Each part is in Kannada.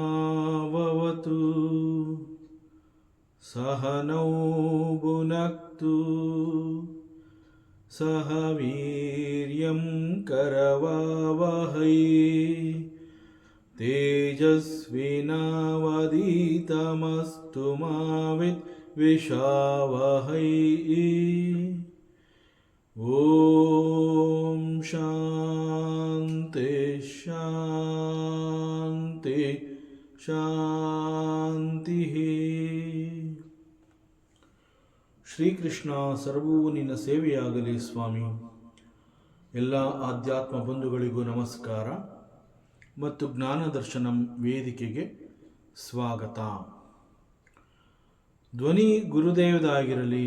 सहनाववतु सहनौ भुनक्तु सह वीर्यं करवावहै तेजस्विनावधीतमस्तु मा विद्विषावहै। ॐ शान्ति शान्ति ಶಾಂತಿಃ. ಶ್ರೀಕೃಷ್ಣ ಸರ್ವವೂ ನಿನ್ನ ಸೇವೆಯಾಗಲಿ ಸ್ವಾಮಿ. ಎಲ್ಲ ಆಧ್ಯಾತ್ಮ ಬಂಧುಗಳಿಗೂ ನಮಸ್ಕಾರ ಮತ್ತು ಜ್ಞಾನದರ್ಶನಂ ವೇದಿಕೆಗೆ ಸ್ವಾಗತ. ಧ್ವನಿ ಗುರುದೇವದಾಗಿರಲಿ,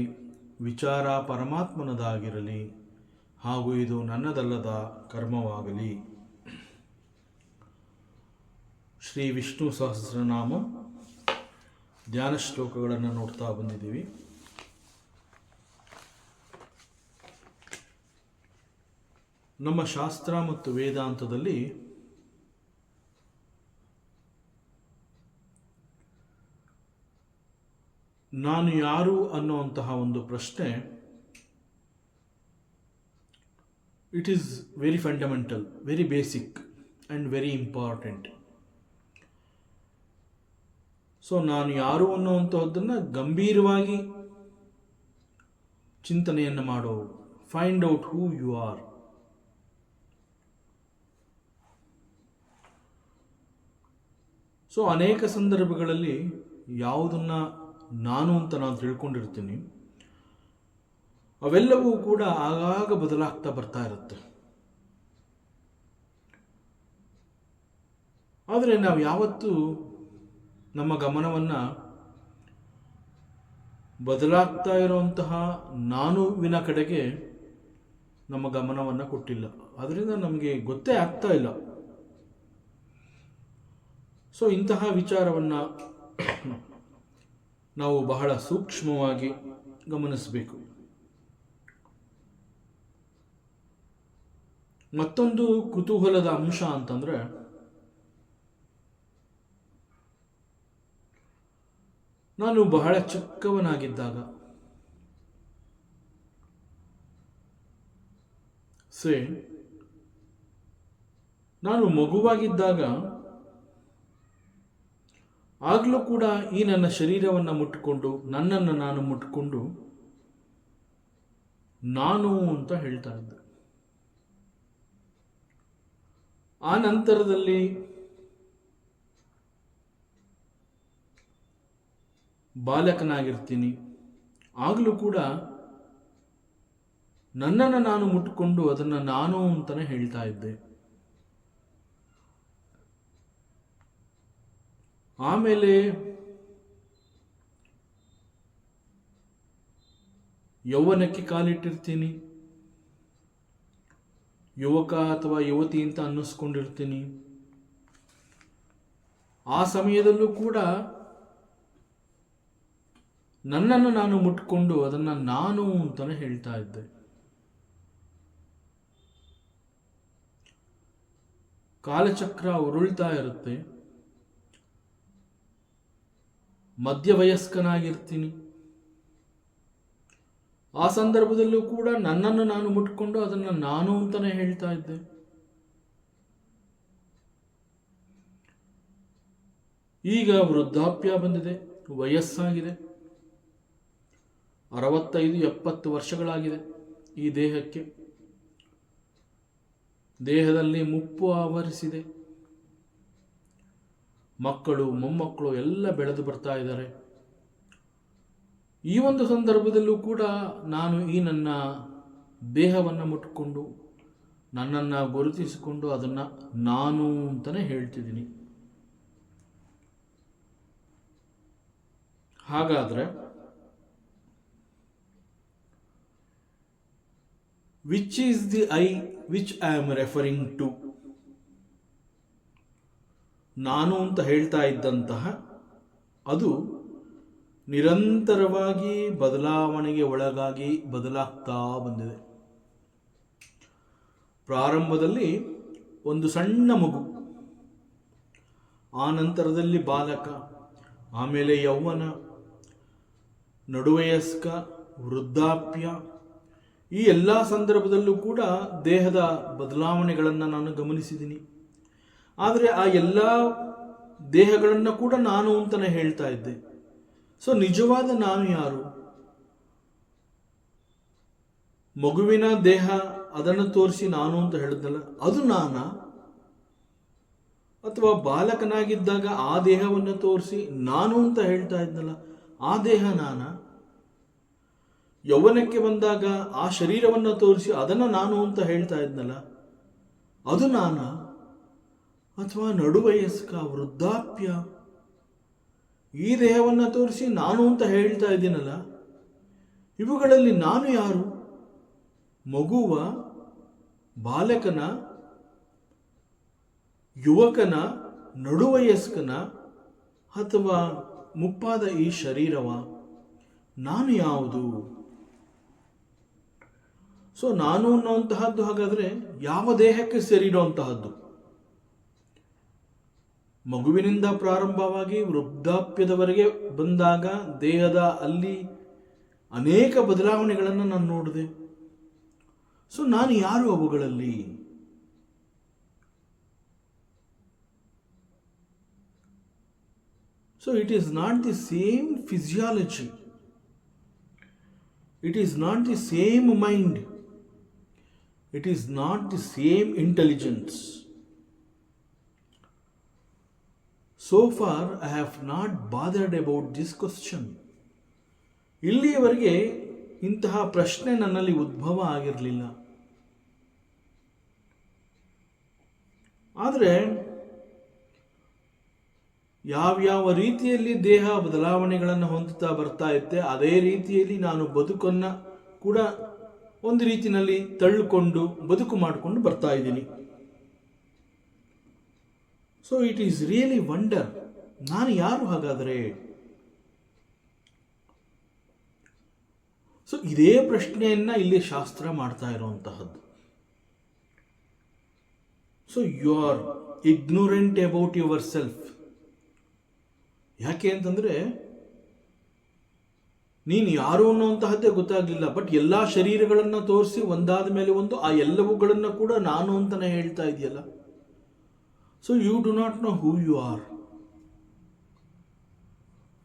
ವಿಚಾರ ಪರಮಾತ್ಮನದಾಗಿರಲಿ, ಹಾಗೂ ಇದು ನನ್ನದಲ್ಲದ ಕರ್ಮವಾಗಲಿ. ಶ್ರೀ ವಿಷ್ಣು ಸಹಸ್ರನಾಮ ಧ್ಯಾನ ಶ್ಲೋಕಗಳನ್ನು ನೋಡ್ತಾ ಬಂದಿದ್ದೀವಿ. ನಮ್ಮ ಶಾಸ್ತ್ರ ಮತ್ತು ವೇದಾಂತದಲ್ಲಿ ನಾನು ಯಾರು ಅನ್ನುವಂತಹ ಒಂದು ಪ್ರಶ್ನೆ, it is very fundamental, very basic and very important. So ನಾನು ಯಾರು ಅನ್ನುವಂತಹದ್ದನ್ನು ಗಂಭೀರವಾಗಿ ಚಿಂತನೆಯನ್ನು ಮಾಡೋ, find out who you are. So ಅನೇಕ ಸಂದರ್ಭಗಳಲ್ಲಿ ಯಾವುದನ್ನು ನಾನು ಅಂತ ನಾನು ತಿಳ್ಕೊಂಡಿರ್ತೀನಿ, ಅವೆಲ್ಲವೂ ಕೂಡ ಆಗಾಗ ಬದಲಾಗ್ತಾ ಬರ್ತಾ ಇರುತ್ತೆ. ಆದರೆ ನಾವು ಯಾವತ್ತೂ ನಮ್ಮ ಗಮನವನ್ನು ಬದಲಾಗ್ತಾ ಇರುವಂತಹ ನಾನುವಿನ ಕಡೆಗೆ ನಮ್ಮ ಗಮನವನ್ನು ಕೊಟ್ಟಿಲ್ಲ. ಅದರಿಂದ ನಮಗೆ ಗೊತ್ತೇ ಆಗ್ತಾ ಇಲ್ಲ. ಸೊ ಇಂತಹ ವಿಚಾರವನ್ನು ನಾವು ಬಹಳ ಸೂಕ್ಷ್ಮವಾಗಿ ಗಮನಿಸಬೇಕು. ಮತ್ತೊಂದು ಕುತೂಹಲದ ಅಂಶ ಅಂತಂದರೆ, ನಾನು ಬಹಳ ಚಿಕ್ಕವನಾಗಿದ್ದಾಗ, ನಾನು ಮಗುವಾಗಿದ್ದಾಗ ಆಗಲೂ ಕೂಡ ಈ ನನ್ನ ಶರೀರವನ್ನು ಮುಟ್ಟಿಕೊಂಡು, ನನ್ನನ್ನು ನಾನು ಮುಟ್ಟಿಕೊಂಡು ನಾನು ಅಂತ ಹೇಳ್ತಾ ಇದ್ದೆ. ಆ ನಂತರದಲ್ಲಿ ಬಾಲಕನಾಗಿರ್ತೀನಿ, ಆಗಲೂ ಕೂಡ ನನ್ನನ್ನು ನಾನು ಮುಟ್ಟಿಕೊಂಡು ಅದನ್ನು ನಾನು ಅಂತಲೇ ಹೇಳ್ತಾ ಇದ್ದೆ. ಆಮೇಲೆ ಯೌವನಕ್ಕೆ ಕಾಲಿಟ್ಟಿರ್ತೀನಿ, ಯುವಕ ಅಥವಾ ಯುವತಿ ಅಂತ ಅನ್ನಿಸ್ಕೊಂಡಿರ್ತೀನಿ. ಆ ಸಮಯದಲ್ಲೂ ಕೂಡ ನನ್ನನ್ನು ನಾನು ಮುಟ್ಕೊಂಡು ಅದನ್ನು ನಾನು ಅಂತಲೇ ಹೇಳ್ತಾ ಇದ್ದೆ. ಕಾಲಚಕ್ರ ಉರುಳ್ತಾ ಇರುತ್ತೆ. ಮಧ್ಯವಯಸ್ಕನಾಗಿರ್ತೀನಿ. ಆ ಸಂದರ್ಭದಲ್ಲೂ ಕೂಡ ನನ್ನನ್ನು ನಾನು ಮುಟ್ಕೊಂಡು ಅದನ್ನು ನಾನು ಅಂತಲೇ ಹೇಳ್ತಾ ಇದ್ದೆ. ಈಗ ವೃದ್ಧಾಪ್ಯ ಬಂದಿದೆ, ವಯಸ್ಸಾಗಿದೆ. 65-70 ವರ್ಷಗಳಾಗಿದೆ ಈ ದೇಹಕ್ಕೆ. ದೇಹದಲ್ಲಿ ಮುಪ್ಪು ಆವರಿಸಿದೆ. ಮಕ್ಕಳು ಮೊಮ್ಮಕ್ಕಳು ಎಲ್ಲ ಬೆಳೆದು ಬರ್ತಾ ಇದ್ದಾರೆ. ಈ ಒಂದು ಸಂದರ್ಭದಲ್ಲೂ ಕೂಡ ನಾನು ಈ ನನ್ನ ದೇಹವನ್ನು ಮುಟ್ಕೊಂಡು ನನ್ನನ್ನು ಗುರುತಿಸಿಕೊಂಡು ಅದನ್ನು ನಾನು ಅಂತಲೇ ಹೇಳ್ತಿದ್ದೀನಿ. ಹಾಗಾದರೆ which is the I which I am referring to? ನಾನು ಅಂತ ಹೇಳ್ತಾ ಇದ್ದಂತಹ ಅದು ನಿರಂತರವಾಗಿ ಬದಲಾವಣೆಗೆ ಒಳಗಾಗಿ ಬದಲಾಗ್ತಾ ಬಂದಿದೆ. ಪ್ರಾರಂಭದಲ್ಲಿ ಒಂದು ಸಣ್ಣ ಮಗು, ಆ ನಂತರದಲ್ಲಿ ಬಾಲಕ, ಆಮೇಲೆ ಯೌವನ, ನಡುವಯಸ್ಕ, ವೃದ್ಧಾಪ್ಯ, ಈ ಎಲ್ಲ ಸಂದರ್ಭದಲ್ಲೂ ಕೂಡ ದೇಹದ ಬದಲಾವಣೆಗಳನ್ನು ನಾನು ಗಮನಿಸಿದ್ದೀನಿ. ಆದರೆ ಆ ಎಲ್ಲ ದೇಹಗಳನ್ನು ಕೂಡ ನಾನು ಅಂತಲೇ ಹೇಳ್ತಾ ಇದ್ದೆ. ಸೊ ನಿಜವಾದ ನಾನು ಯಾರು? ಮಗುವಿನ ದೇಹ ಅದನ್ನು ತೋರಿಸಿ ನಾನು ಅಂತ ಹೇಳಿದ್ನಲ್ಲ, ಅದು ನಾನಾ? ಅಥವಾ ಬಾಲಕನಾಗಿದ್ದಾಗ ಆ ದೇಹವನ್ನು ತೋರಿಸಿ ನಾನು ಅಂತ ಹೇಳ್ತಾ ಇದ್ನಲ್ಲ, ಆ ದೇಹ ನಾನಾ? ಯೌವನಕ್ಕೆ ಬಂದಾಗ ಆ ಶರೀರವನ್ನು ತೋರಿಸಿ ಅದನ್ನು ನಾನು ಅಂತ ಹೇಳ್ತಾ ಇದ್ನಲ್ಲ, ಅದು ನಾನಾ? ಅಥವಾ ನಡುವಯಸ್ಕ, ವೃದ್ಧಾಪ್ಯ, ಈ ದೇಹವನ್ನು ತೋರಿಸಿ ನಾನು ಅಂತ ಹೇಳ್ತಾ ಇದ್ದೀನಲ್ಲ, ಇವುಗಳಲ್ಲಿ ನಾನು ಯಾರು? ಮಗುವ, ಬಾಲಕನ, ಯುವಕನ, ನಡುವಯಸ್ಕನ, ಅಥವಾ ಮುಪ್ಪಾದ ಈ ಶರೀರವ? ನಾನು ಯಾವುದು? ಸೊ ನಾನು ಅನ್ನುವಂತಹದ್ದು ಹಾಗಾದರೆ ಯಾವ ದೇಹಕ್ಕೆ ಸೇರಿರುವಂತಹದ್ದು? ಮಗುವಿನಿಂದ ಪ್ರಾರಂಭವಾಗಿ ವೃದ್ಧಾಪ್ಯದವರೆಗೆ ಬಂದಾಗ ದೇಹದ ಅಲ್ಲಿ ಅನೇಕ ಬದಲಾವಣೆಗಳನ್ನು ನಾನು ನೋಡಿದೆ. ಸೊ ನಾನು ಯಾರು ಅವುಗಳಲ್ಲಿ? So it is not the same physiology, it is not the same mind, it is not the same intelligence. So far I have not bothered about this question. ಇಲ್ಲಿಯವರೆಗೆ ಇಂತಹ ಪ್ರಶ್ನೆ ನನ್ನಲ್ಲಿ ಉದ್ಭವ ಆಗಿರಲಿಲ್ಲ. ಆದರೆ ಯಾವ್ಯಾವ ರೀತಿಯಲ್ಲಿ ದೇಹ ಬದಲಾವಣೆಗಳನ್ನು ಹೊಂದುತ್ತಾ ಬರ್ತಾ ಇತ್ತೆ, ಅದೇ ರೀತಿಯಲ್ಲಿ ನಾನು ಬದುಕನ್ನು ಕೂಡ ಒಂದು ರೀತಿಯಲ್ಲಿ ತಳ್ಳಿಕೊಂಡು ಬದುಕು ಮಾಡಿಕೊಂಡು ಬರ್ತಾ ಇದ್ದೀನಿ. So it is really wonder, ನಾನು ಯಾರು ಹಾಗಾದರೆ? ಸೊ ಇದೇ ಪ್ರಶ್ನೆಯನ್ನ ಇಲ್ಲಿ ಶಾಸ್ತ್ರ ಮಾಡ್ತಾ ಇರುವಂತಹದ್ದು. So you are ignorant about yourself. ಯಾಕೆ ಅಂತಂದ್ರೆ ನೀನು ಯಾರು ಅನ್ನುವಂತಹದ್ದೇ ಗೊತ್ತಾಗ್ಲಿಲ್ಲ. ಬಟ್ ಎಲ್ಲಾ ಶರೀರಗಳನ್ನ ತೋರಿಸಿ ಒಂದಾದ ಮೇಲೆ ಒಂದು ಆ ಎಲ್ಲವುಗಳನ್ನ ಕೂಡ ನಾನು ಅಂತಾನೆ ಹೇಳ್ತಾ ಇದೆಯಲ್ಲ. So you do not know who you are.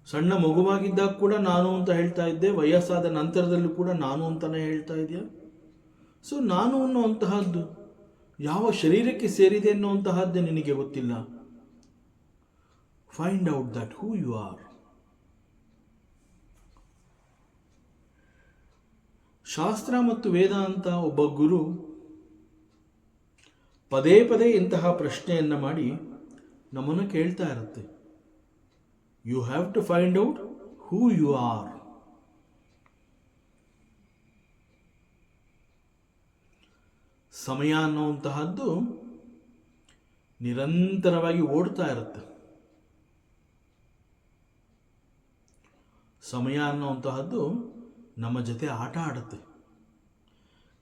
ಸಣ್ಣ ಮಗುವಾಗಿದ್ದಾಗ ಕೂಡ ನಾನು ಅಂತ ಹೇಳ್ತಾ ಇದ್ದೆ, ವಯಸ್ಸಾದ ನಂತರದಲ್ಲೂ ಕೂಡ ನಾನು ಅಂತಾನೆ ಹೇಳ್ತಾ ಇದೆಯಾ? ಸೊ ನಾನು ಅನ್ನುವಂತಹದ್ದು ಯಾವ ಶರೀರಕ್ಕೆ ಸೇರಿದೆ ಅನ್ನುವಂತಹದ್ದೇ ನಿನಗೆ ಗೊತ್ತಿಲ್ಲ. Find out that who you are. ಶಾಸ್ತ್ರ ಮತ್ತು ವೇದಾಂತ ಒಬ್ಬ ಗುರು ಪದೇ ಪದೇ ಇಂತಹ ಪ್ರಶ್ನೆಯನ್ನ ಮಾಡಿ ನಮ್ಮನ್ನು ಕೇಳ್ತಾ ಇರುತ್ತೆ. You have to find out who you are. ಸಮಯ ಅನ್ನುವಂತಹದ್ದು ನಿರಂತರವಾಗಿ ಓಡ್ತಾ ಇರುತ್ತೆ. ಸಮಯ ಅನ್ನುವಂತಹದ್ದು ನಮ್ಮ ಜೊತೆ ಆಟ ಆಡುತ್ತೆ.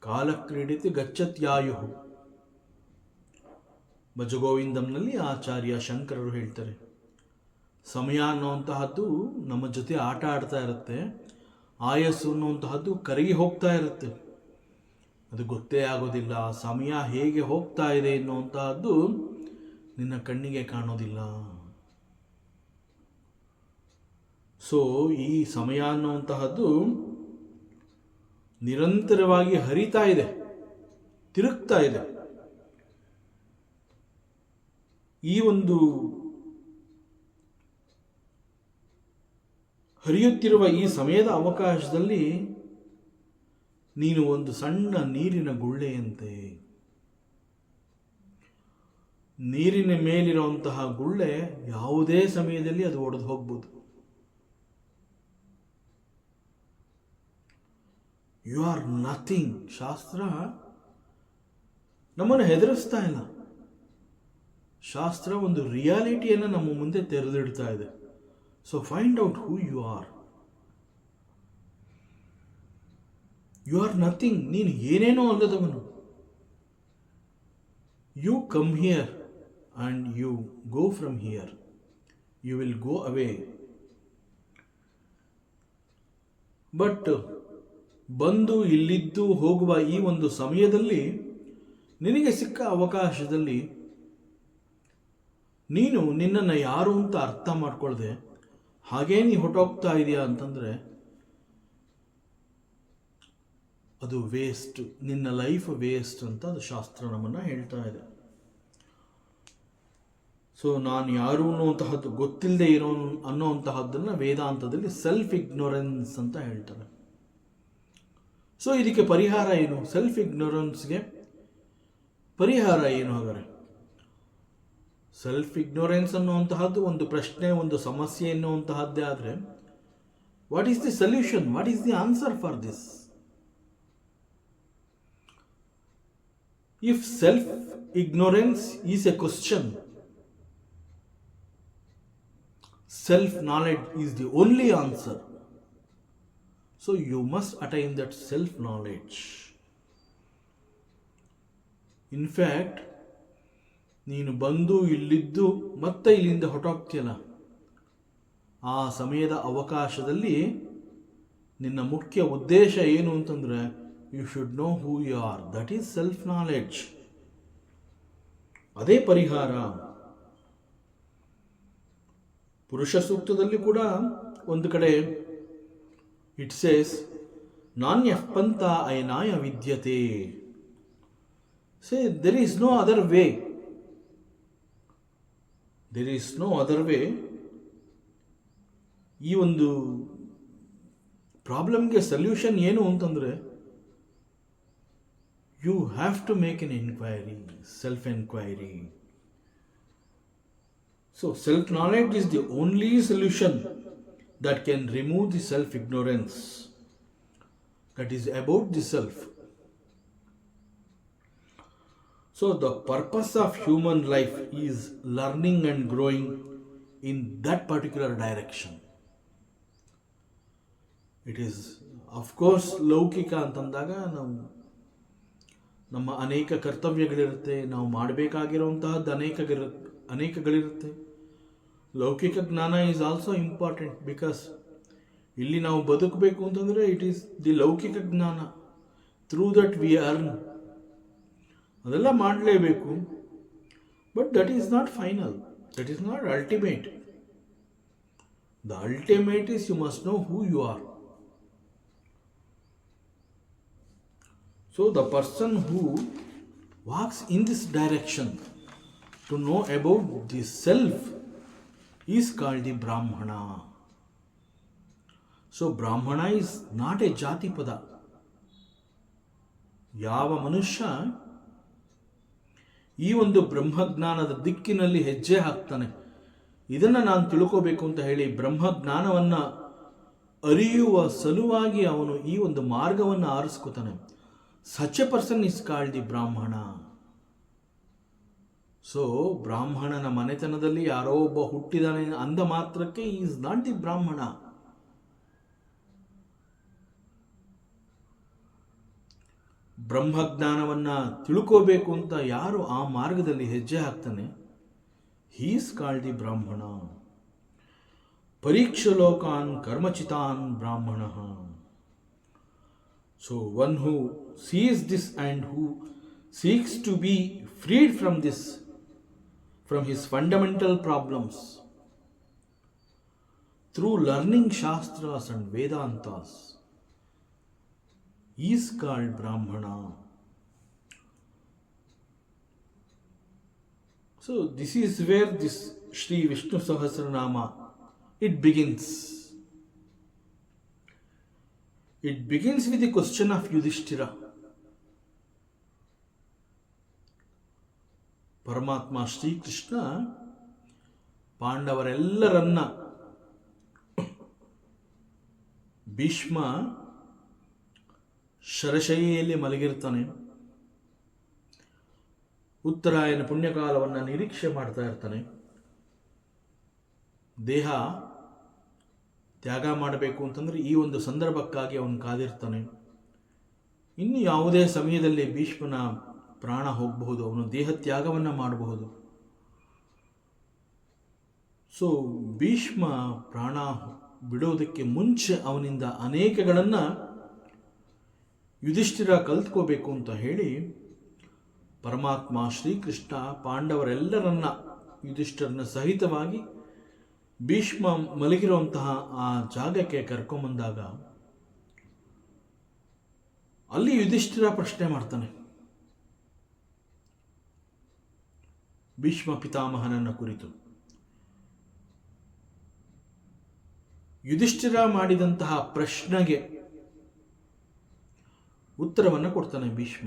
ಕಾಲ ಕ್ರೀಡಿತಿ ಗಚ್ಚತ್ಯಾಯು. ಭಜಗೋವಿಂದಂನಲ್ಲಿ ಆಚಾರ್ಯ ಶಂಕರರು ಹೇಳ್ತಾರೆ, ಸಮಯ ಅನ್ನುವಂತಹದ್ದು ನಮ್ಮ ಜೊತೆ ಆಟ ಆಡ್ತಾ ಇರುತ್ತೆ. ಆಯಸ್ಸು ಅನ್ನುವಂತಹದ್ದು ಕರಗಿ ಹೋಗ್ತಾ ಇರುತ್ತೆ. ಅದು ಗೊತ್ತೇ ಆಗೋದಿಲ್ಲ. ಸಮಯ ಹೇಗೆ ಹೋಗ್ತಾ ಇದೆ ಎನ್ನುವಂತಹದ್ದು ನಿನ್ನ ಕಣ್ಣಿಗೆ ಕಾಣೋದಿಲ್ಲ. ಸೊ ಈ ಸಮಯ ಅನ್ನುವಂತಹದ್ದು ನಿರಂತರವಾಗಿ ಹರಿತಾ ಇದೆ, ತಿರುಗ್ತಾ ಇದೆ. ಈ ಒಂದು ಹರಿಯುತ್ತಿರುವ ಈ ಸಮಯದ ಅವಕಾಶದಲ್ಲಿ ನೀನು ಒಂದು ಸಣ್ಣ ನೀರಿನ ಗುಳ್ಳೆಯಂತೆ. ನೀರಿನ ಮೇಲಿರುವಂತಹ ಗುಳ್ಳೆ ಯಾವುದೇ ಸಮಯದಲ್ಲಿ ಅದು ಒಡೆದು ಹೋಗ್ಬೋದು. You are nothing. ಶಾಸ್ತ್ರ ನಮ್ಮನ್ನು ಹೆದರಿಸ್ತಾ ಇಲ್ಲ. ಶಾಸ್ತ್ರ ಒಂದು ರಿಯಾಲಿಟಿಯನ್ನು ನಮ್ಮ ಮುಂದೆ ತೆರೆದಿಡ್ತಾ ಇದೆ. So find out who you are. You are nothing. ನೀನು ಏನೇನೋ ಅಲ್ಲದವನು. You come here and you go from here. You will go away. But ಬಂದು ಇಲ್ಲಿದ್ದು ಹೋಗುವ ಈ ಒಂದು ಸಮಯದಲ್ಲಿ ನಿನಗೆ ಸಿಕ್ಕ ಅವಕಾಶದಲ್ಲಿ ನೀನು ನಿನ್ನನ್ನು ಯಾರು ಅಂತ ಅರ್ಥ ಮಾಡ್ಕೊಳ್ದೆ ಹಾಗೇ ನೀ ಹೊಟ್ಟೋಗ್ತಾ ಇದೆಯಾ ಅಂತಂದರೆ ಅದು ವೇಸ್ಟ್. ನಿನ್ನ ಲೈಫ್ ವೇಸ್ಟ್ ಅಂತ ಅದು ಶಾಸ್ತ್ರ ನಮ್ಮನ್ನು ಹೇಳ್ತಾ ಇದೆ. ಸೊ ನಾನು ಯಾರು ಅನ್ನುವಂತಹದ್ದು ಗೊತ್ತಿಲ್ಲದೆ ಇರೋ ಅನ್ನೋವಂತಹದ್ದನ್ನು ವೇದಾಂತದಲ್ಲಿ ಸೆಲ್ಫ್ ಇಗ್ನೋರೆನ್ಸ್ ಅಂತ ಹೇಳ್ತಾರೆ. ಸೊ ಇದಕ್ಕೆ ಪರಿಹಾರ ಏನು? ಸೆಲ್ಫ್ ಇಗ್ನೋರೆನ್ಸ್ಗೆ ಪರಿಹಾರ ಏನು ಹಾಗಾದರೆ? ಸೆಲ್ಫ್ ಇಗ್ನೋರೆನ್ಸ್ ಅನ್ನುವಂತಹದ್ದು ಒಂದು ಪ್ರಶ್ನೆ, ಒಂದು ಸಮಸ್ಯೆ ಎನ್ನುವಂತಹದ್ದೇ ಆದರೆ what is the solution? What is the answer for this? If self ignorance is A question, self knowledge is the only answer. So you must attain that self knowledge. In fact, ನೀನು ಬಂದು ಇಲ್ಲಿದ್ದು ಮತ್ತೆ ಇಲ್ಲಿಂದ ಹೊರಟೋಗ್ತೀಯಲ್ಲ, ಆ ಸಮಯದ ಅವಕಾಶದಲ್ಲಿ ನಿನ್ನ ಮುಖ್ಯ ಉದ್ದೇಶ ಏನು ಅಂತಂದರೆ you should know who you are. That is self knowledge. ಅದೇ ಪರಿಹಾರ. ಪುರುಷ ಸೂಕ್ತದಲ್ಲಿ ಕೂಡ ಒಂದು ಕಡೆ ಇಟ್ ಸೇಸ್ ನಾಣ್ಯ ಪಂಥ ಅಯನಾಯ ವಿದ್ಯತೆ. Say there is no other way. There is no other way. ಈ ಒಂದು ಪ್ರಾಬ್ಲಮ್ಗೆ ಸೊಲ್ಯೂಷನ್ ಏನು ಅಂತಂದರೆ you have to make an enquiry, self enquiry. So self-knowledge is the only solution that can remove the self-ignorance that is about the self. So the purpose of human life is learning and growing in that particular direction. It is of course ಲೌಕಿಕ ಅಂತಂದಾಗ ನಮ್ಮ ಅನೇಕ ಕರ್ತವ್ಯಗಳಿರುತ್ತೆ, ನಾವು ಮಾಡಬೇಕಾಗಿರುವಂತಹದ್ದು ಅನೇಕಗಳಿರುತ್ತೆ. ಲೌಕಿಕ ಜ್ಞಾನ ಈಸ್ ಆಲ್ಸೋ ಇಂಪಾರ್ಟೆಂಟ್ ಬಿಕಾಸ್ ಇಲ್ಲಿ ನಾವು ಬದುಕಬೇಕು ಅಂತಂದರೆ ಇಟ್ ಈಸ್ ದಿ ಲೌಕಿಕ ಜ್ಞಾನ. Through that we earn. ಅದೆಲ್ಲ ಮಾಡಲೇಬೇಕು. But that is not final. That is not ultimate. The ultimate is you must know who you are. So the person who walks in this direction to know about the self is called the Brahmana. So Brahmana is not a jati pada. ಯಾವ ಮನುಷ್ಯ ಈ ಒಂದು ಬ್ರಹ್ಮಜ್ಞಾನದ ದಿಕ್ಕಿನಲ್ಲಿ ಹೆಜ್ಜೆ ಹಾಕ್ತಾನೆ, ಇದನ್ನು ನಾನು ತಿಳ್ಕೋಬೇಕು ಅಂತ ಹೇಳಿ ಬ್ರಹ್ಮಜ್ಞಾನವನ್ನು ಅರಿಯುವ ಸಲುವಾಗಿ ಅವನು ಈ ಒಂದು ಮಾರ್ಗವನ್ನು ಆರಿಸ್ಕೋತಾನೆ, such a person is called the Brahmana. So ಬ್ರಾಹ್ಮಣನ ಮನೆತನದಲ್ಲಿ ಯಾರೋ ಒಬ್ಬ ಹುಟ್ಟಿದಾನೆ ಅಂದ ಮಾತ್ರಕ್ಕೆ ಈಸ್ ನಾಟ್ ದಿ ಬ್ರಾಹ್ಮಣ. ಬ್ರಹ್ಮಜ್ಞಾನವನ್ನು ತಿಳ್ಕೋಬೇಕು ಅಂತ ಯಾರು ಆ ಮಾರ್ಗದಲ್ಲಿ ಹೆಜ್ಜೆ ಹಾಕ್ತಾನೆ, ಹೀ ಈಸ್ ಕಾಲ್ಡ್ ದಿ ಬ್ರಾಹ್ಮಣ. ಪರೀಕ್ಷ ಲೋಕಾನ್ ಕರ್ಮಚಿತಾನ್ ಬ್ರಾಹ್ಮಣ. So one who sees this and who seeks to be freed from this, from his fundamental problems through learning Shastras and Vedantas. Is called Brahmana. So this is where this Shri Vishnu Sahasranama it begins. It begins with the question of Yudhishthira. ಪರಮಾತ್ಮ ಶ್ರೀಕೃಷ್ಣ ಪಾಂಡವರೆಲ್ಲರನ್ನ ಭೀಷ್ಮ ಶರಶೈಯಲ್ಲಿ ಮಲಗಿರ್ತಾನೆ. ಉತ್ತರಾಯಣ ಪುಣ್ಯಕಾಲವನ್ನು ನಿರೀಕ್ಷೆ ಮಾಡ್ತಾ ಇರ್ತಾನೆ. ದೇಹ ತ್ಯಾಗ ಮಾಡಬೇಕು ಅಂತಂದರೆ ಈ ಒಂದು ಸಂದರ್ಭಕ್ಕಾಗಿ ಅವನು ಕಾದಿರ್ತಾನೆ. ಇನ್ನು ಯಾವುದೇ ಸಮಯದಲ್ಲಿ ಭೀಷ್ಮನ ಪ್ರಾಣ ಹೋಗಬಹುದು, ಅವನು ದೇಹ ತ್ಯಾಗವನ್ನು ಮಾಡಬಹುದು. ಸೊ ಭೀಷ್ಮ ಪ್ರಾಣ ಬಿಡೋದಕ್ಕೆ ಮುಂಚೆ ಅವನಿಂದ ಅನೇಕಗಳನ್ನು ಯುಧಿಷ್ಠಿರ ಕಲ್ತ್ಕೋಬೇಕು ಅಂತ ಹೇಳಿ ಪರಮಾತ್ಮ ಶ್ರೀಕೃಷ್ಣ ಪಾಂಡವರೆಲ್ಲರನ್ನ ಯುಧಿಷ್ಠಿರನ ಸಹಿತವಾಗಿ ಭೀಷ್ಮ ಮಲಗಿರುವಂತಹ ಆ ಜಾಗಕ್ಕೆ ಕರ್ಕೊಂಬಂದಾಗ ಅಲ್ಲಿ ಯುಧಿಷ್ಠಿರ ಪ್ರಶ್ನೆ ಮಾಡ್ತಾನೆ ಭೀಷ್ಮ ಪಿತಾಮಹನನ್ನ ಕುರಿತು. ಯುಧಿಷ್ಠಿರ ಮಾಡಿದಂತಹ ಪ್ರಶ್ನೆಗೆ ಉತ್ತರವನ್ನು ಕೊಡ್ತಾನೆ ಭೀಷ್ಮ.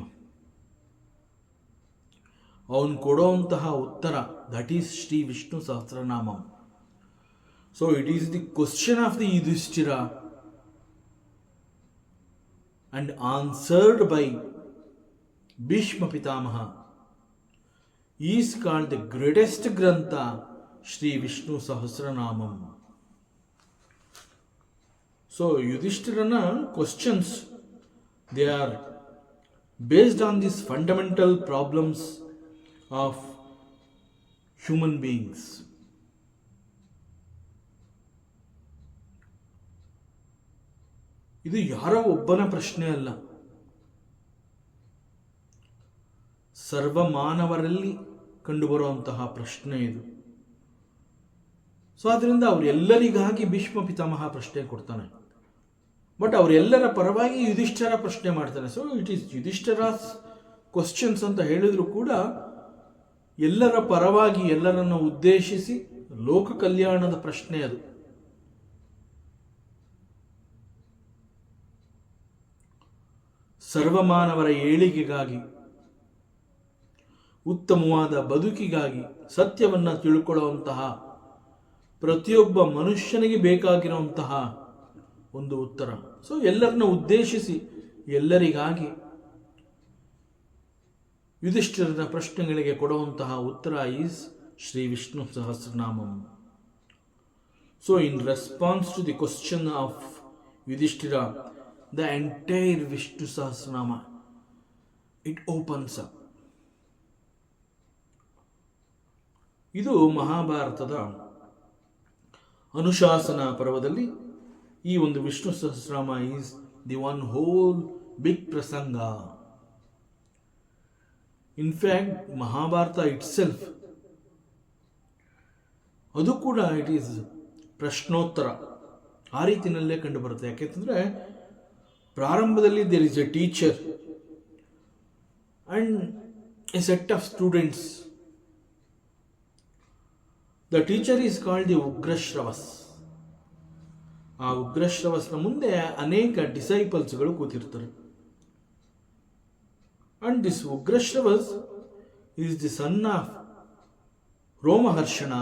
ಅವನು ಕೊಡುವಂತಹ ಉತ್ತರ that is Shri Vishnu Sahasranama. So it is the question of the Yudhishthira and answered by Bhishma Pitamaha is called the greatest Grantha Shri Vishnu Sahasranamam. So Yudhishthirana questions, they are based on these fundamental problems of human beings. ಇದು ಯಾರೋ ಒಬ್ಬನ ಪ್ರಶ್ನೆ ಅಲ್ಲ, ಸರ್ವ ಮಾನವರಲ್ಲಿ ಕಂಡುಬರುವಂತಹ ಪ್ರಶ್ನೆ ಇದು. ಸೊ ಆದ್ದರಿಂದ ಅವರೆಲ್ಲರಿಗಾಗಿ ಭೀಷ್ಮ ಪಿತಾಮಹ ಪ್ರಶ್ನೆ ಕೊಡ್ತಾನೆ. ಬಟ್ ಅವರೆಲ್ಲರ ಪರವಾಗಿ ಯುಧಿಷ್ಠಿರ ಪ್ರಶ್ನೆ ಮಾಡ್ತಾನೆ. ಸೊ ಇಟ್ ಈಸ್ ಯುಧಿಷ್ಠಿರಾಸ್ ಕ್ವಶನ್ಸ್ ಅಂತ ಹೇಳಿದ್ರು ಕೂಡ ಎಲ್ಲರ ಪರವಾಗಿ ಎಲ್ಲರನ್ನು ಉದ್ದೇಶಿಸಿ ಲೋಕ ಕಲ್ಯಾಣದ ಪ್ರಶ್ನೆ ಅದು. ಸರ್ವಮಾನವರ ಏಳಿಗೆಗಾಗಿ, ಉತ್ತಮವಾದ ಬದುಕಿಗಾಗಿ, ಸತ್ಯವನ್ನು ತಿಳ್ಕೊಳ್ಳುವಂತಹ ಪ್ರತಿಯೊಬ್ಬ ಮನುಷ್ಯನಿಗೆ ಬೇಕಾಗಿರುವಂತಹ ಒಂದು ಉತ್ತರ. ಸೊ ಎಲ್ಲರನ್ನ ಉದ್ದೇಶಿಸಿ ಎಲ್ಲರಿಗಾಗಿ ಯುಧಿಷ್ಠಿರನ ಪ್ರಶ್ನೆಗಳಿಗೆ ಕೊಡುವಂತಹ ಉತ್ತರ is Shri Vishnu Sahasranamam. So in response to the question of Yudhishthira, the entire Vishnu Sahasranama, it opens up. ಇದು ಮಹಾಭಾರತದ ಅನುಶಾಸನ ಪರ್ವದಲ್ಲಿ ಈ ಒಂದು Vishnu Sahasranama is the one whole big ಪ್ರಸಂಗ. ಇನ್ಫ್ಯಾಕ್ಟ್ ಮಹಾಭಾರತ ಇಟ್ ಸೆಲ್ಫ್ ಅದು ಕೂಡ ಇಟ್ ಈಸ್ ಪ್ರಶ್ನೋತ್ತರ ಆ ರೀತಿಯಲ್ಲೇ ಕಂಡು ಬರುತ್ತೆ. ಯಾಕೆಂತಂದ್ರೆ ಪ್ರಾರಂಭದಲ್ಲಿ there is a teacher and a set of students. The teacher is called the Ugrashravas. ಆ ಉಗ್ರಶ್ರವಸ್ನ ಮುಂದೆ ಅನೇಕ ಡಿಸೈಪಲ್ಸ್ಗಳು ಕೂತಿರ್ತಾರೆ. And this Ugrashravas is the son of Romaharshana.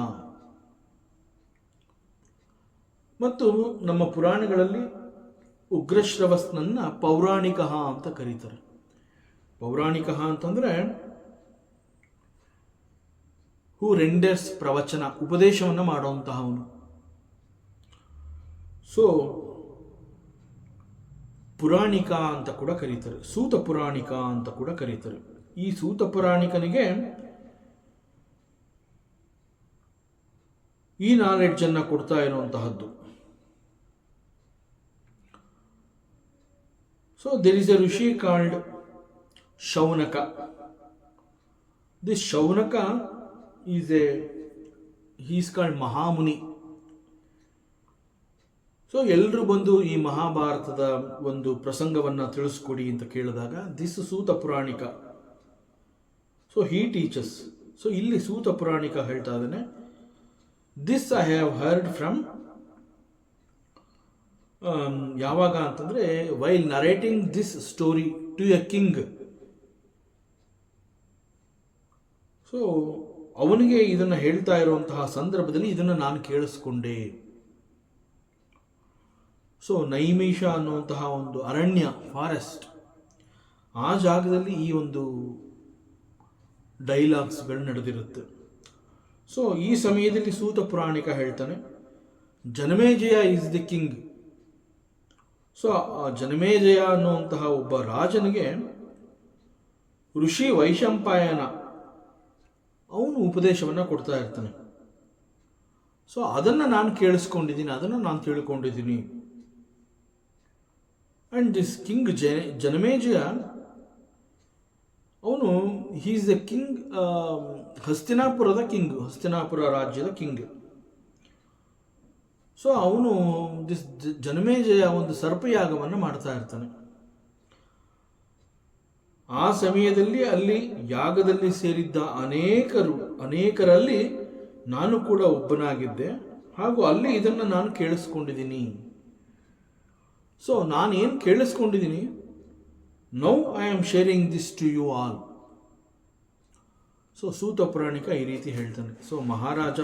ಮತ್ತು ನಮ್ಮ ಪುರಾಣಗಳಲ್ಲಿ ಉಗ್ರಶ್ರವಸ್ನನ್ನ ಪೌರಾಣಿಕ ಅಂತ ಕರೀತಾರೆ. ಪೌರಾಣಿಕ ಅಂತಂದ್ರೆ ಹೂ ರೆಂಡರ್ಸ್ ಪ್ರವಚನ, ಉಪದೇಶವನ್ನು ಮಾಡುವಂತಹವನು. ಸೊ ಪುರಾಣಿಕ ಅಂತ ಕೂಡ ಕರೀತಾರೆ, ಸೂತ ಪುರಾಣಿಕ ಅಂತ ಕೂಡ ಕರೀತಾರೆ. ಈ ಸೂತ ಪುರಾಣಿಕನಿಗೆ ಈ ನಾಲೆಡ್ಜ್ ಅನ್ನ ಕೊಡ್ತಾ ಇರುವಂತಹದ್ದು. So there is a rishi called Shaunaka. This Shaunaka he is called Mahamuni. So ಎಲ್ಲರೂ ಬಂದು ಈ ಮಹಾಭಾರತದ ಒಂದು ಪ್ರಸಂಗವನ್ನು ತಿಳಿಸ್ಕೊಡಿ ಅಂತ ಕೇಳಿದಾಗ this Suta Puranika, so he teaches. So ಇಲ್ಲಿ ಸೂತ ಪುರಾಣಿಕ ಹೇಳ್ತಾ ಇದ್ದಾನೆ, this I have heard from, ಯಾವಾಗ ಅಂತಂದರೆ while narrating this story to a king. So ಅವನಿಗೆ ಇದನ್ನು ಹೇಳ್ತಾ ಇರುವಂತಹ ಸಂದರ್ಭದಲ್ಲಿ ಇದನ್ನು ನಾನು ಕೇಳಿಸ್ಕೊಂಡೆ. ಸೊ ನೈಮಿಷ ಅನ್ನುವಂತಹ ಒಂದು ಅರಣ್ಯ, ಫಾರೆಸ್ಟ್, ಆ ಜಾಗದಲ್ಲಿ ಈ ಒಂದು ಡೈಲಾಗ್ಸ್ಗಳು ನಡೆದಿರುತ್ತೆ. ಸೊ ಈ ಸಮಯದಲ್ಲಿ ಸೂತ ಪುರಾಣಿಕ ಹೇಳ್ತಾನೆ, Janamejaya is the king. So ಆ ಜನಮೇಜಯ ಅನ್ನುವಂತಹ ಒಬ್ಬ ರಾಜನಿಗೆ ಋಷಿ ವೈಶಂಪಾಯನ ಅವನು ಉಪದೇಶವನ್ನು ಕೊಡ್ತಾ ಇರ್ತಾನೆ. ಸೊ ಅದನ್ನು ನಾನು ಕೇಳಿಸ್ಕೊಂಡಿದ್ದೀನಿ, ಅದನ್ನು ನಾನು ತಿಳ್ಕೊಂಡಿದ್ದೀನಿ. ಆ್ಯಂಡ್ ದಿಸ್ ಕಿಂಗ್ ಜನಮೇಜಯ, ಅವನು ಹೀ ಈಸ್ ದ ಕಿಂಗ್, ಹಸ್ತಿನಾಪುರದ ಕಿಂಗ್, ಹಸ್ತಿನಾಪುರ ರಾಜ್ಯದ ಕಿಂಗ್. ಸೊ ಅವನು ದಿಸ್ ಜನಮೇಜಯ ಒಂದು ಸರ್ಪಯಾಗವನ್ನು ಮಾಡ್ತಾ ಇರ್ತಾನೆ. ಆ ಸಮಯದಲ್ಲಿ ಅಲ್ಲಿ ಯಾಗದಲ್ಲಿ ಸೇರಿದ್ದ ಅನೇಕರಲ್ಲಿ ನಾನು ಕೂಡ ಒಬ್ಬನಾಗಿದ್ದೆ, ಹಾಗೂ ಅಲ್ಲಿ ಇದನ್ನು ನಾನು ಕೇಳಿಸ್ಕೊಂಡಿದ್ದೀನಿ. ಸೊ ನಾನೇನು ಕೇಳಿಸ್ಕೊಂಡಿದ್ದೀನಿ, now I am sharing this to you all. So Suta ಪುರಾಣಿಕ ಈ ರೀತಿ ಹೇಳ್ತಾನೆ. ಸೊ ಮಹಾರಾಜ